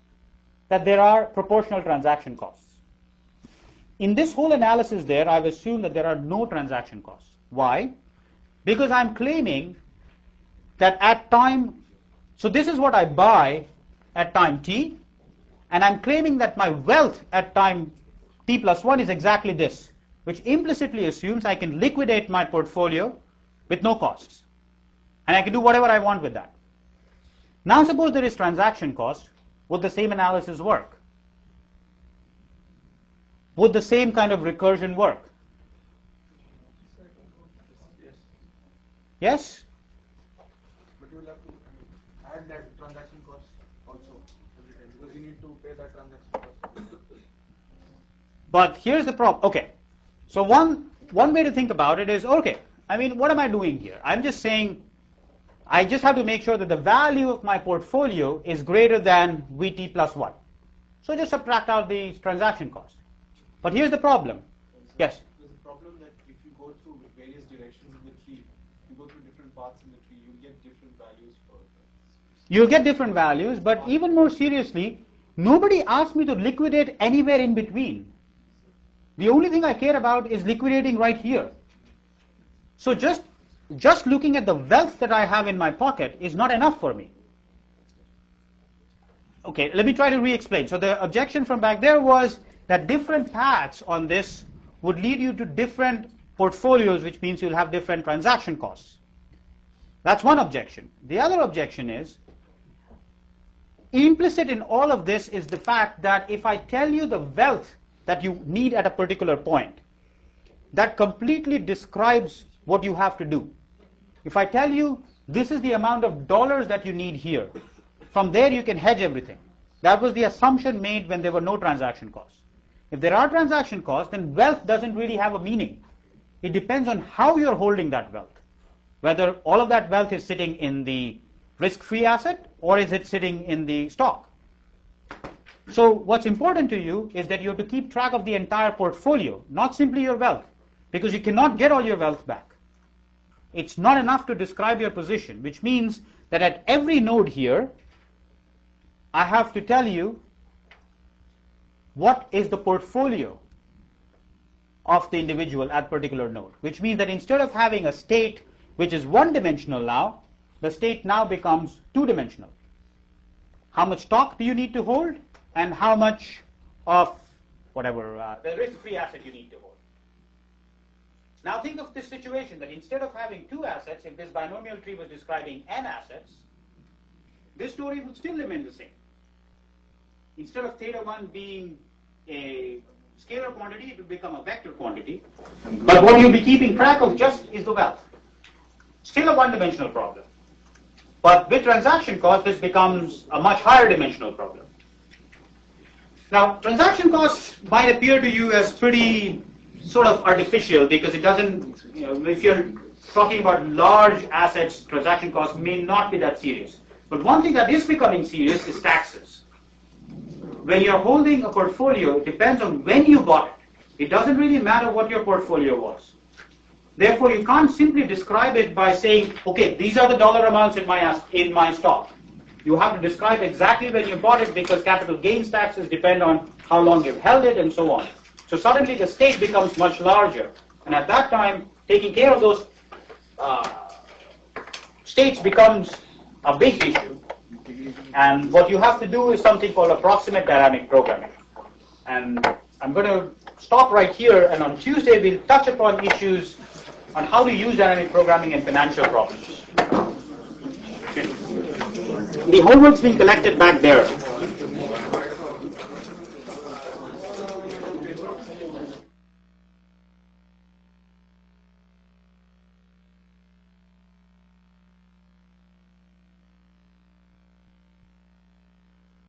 that there are proportional transaction costs. In this whole analysis there, I've assumed that there are no transaction costs. Why? Because I'm claiming that at time, so this is what I buy at time t, and I'm claiming that my wealth at time t plus 1 is exactly this, which implicitly assumes I can liquidate my portfolio with no costs. And I can do whatever I want with that. Now suppose there is transaction cost, would the same analysis work? Would the same kind of recursion work? Yes? But you will have to add that transaction cost also every time because you need to pay that transaction cost. But here's the problem. Okay. So one way to think about it is, okay, I mean, what am I doing here? I'm just saying I just have to make sure that the value of my portfolio is greater than Vt plus 1. So just subtract out the transaction cost. But here's the problem. Yes? There's a problem that if you go through various directions in the tree, you go through different paths in the tree, you'll get different values for it. You'll get different values, but even more seriously, nobody asked me to liquidate anywhere in between. The only thing I care about is liquidating right here. So just looking at the wealth that I have in my pocket is not enough for me. Okay, let me try to re-explain. So the objection from back there was that different paths on this would lead you to different portfolios, which means you'll have different transaction costs. That's one objection. The other objection is, implicit in all of this is the fact that if I tell you the wealth that you need at a particular point, that completely describes what you have to do. If I tell you this is the amount of dollars that you need here, from there you can hedge everything. That was the assumption made when there were no transaction costs. If there are transaction costs, then wealth doesn't really have a meaning. It depends on how you're holding that wealth. Whether all of that wealth is sitting in the risk-free asset or is it sitting in the stock. So what's important to you is that you have to keep track of the entire portfolio, not simply your wealth, because you cannot get all your wealth back. It's not enough to describe your position, which means that at every node here, I have to tell you what is the portfolio of the individual at particular node, which means that instead of having a state which is one-dimensional now, the state now becomes two-dimensional. How much stock do you need to hold, and how much of whatever the risk-free asset you need to hold. Now think of this situation that instead of having two assets, if this binomial tree was describing n assets, this story would still remain the same. Instead of theta 1 being a scalar quantity, it would become a vector quantity. But what you'll be keeping track of just is the wealth. Still a one-dimensional problem. But with transaction cost, this becomes a much higher dimensional problem. Now, transaction costs might appear to you as pretty sort of artificial because it doesn't, if you're talking about large assets, transaction costs may not be that serious. But one thing that is becoming serious is taxes. When you're holding a portfolio, it depends on when you bought it. It doesn't really matter what your portfolio was. Therefore, you can't simply describe it by saying, okay, these are the dollar amounts in my stock. You have to describe exactly when you bought it because capital gains taxes depend on how long you've held it and so on. So suddenly the stake becomes much larger. And at that time, taking care of those states becomes a big issue. And what you have to do is something called approximate dynamic programming. And I'm going to stop right here, and on Tuesday we'll touch upon issues on how to use dynamic programming in financial problems. Okay. The homework's been collected back there.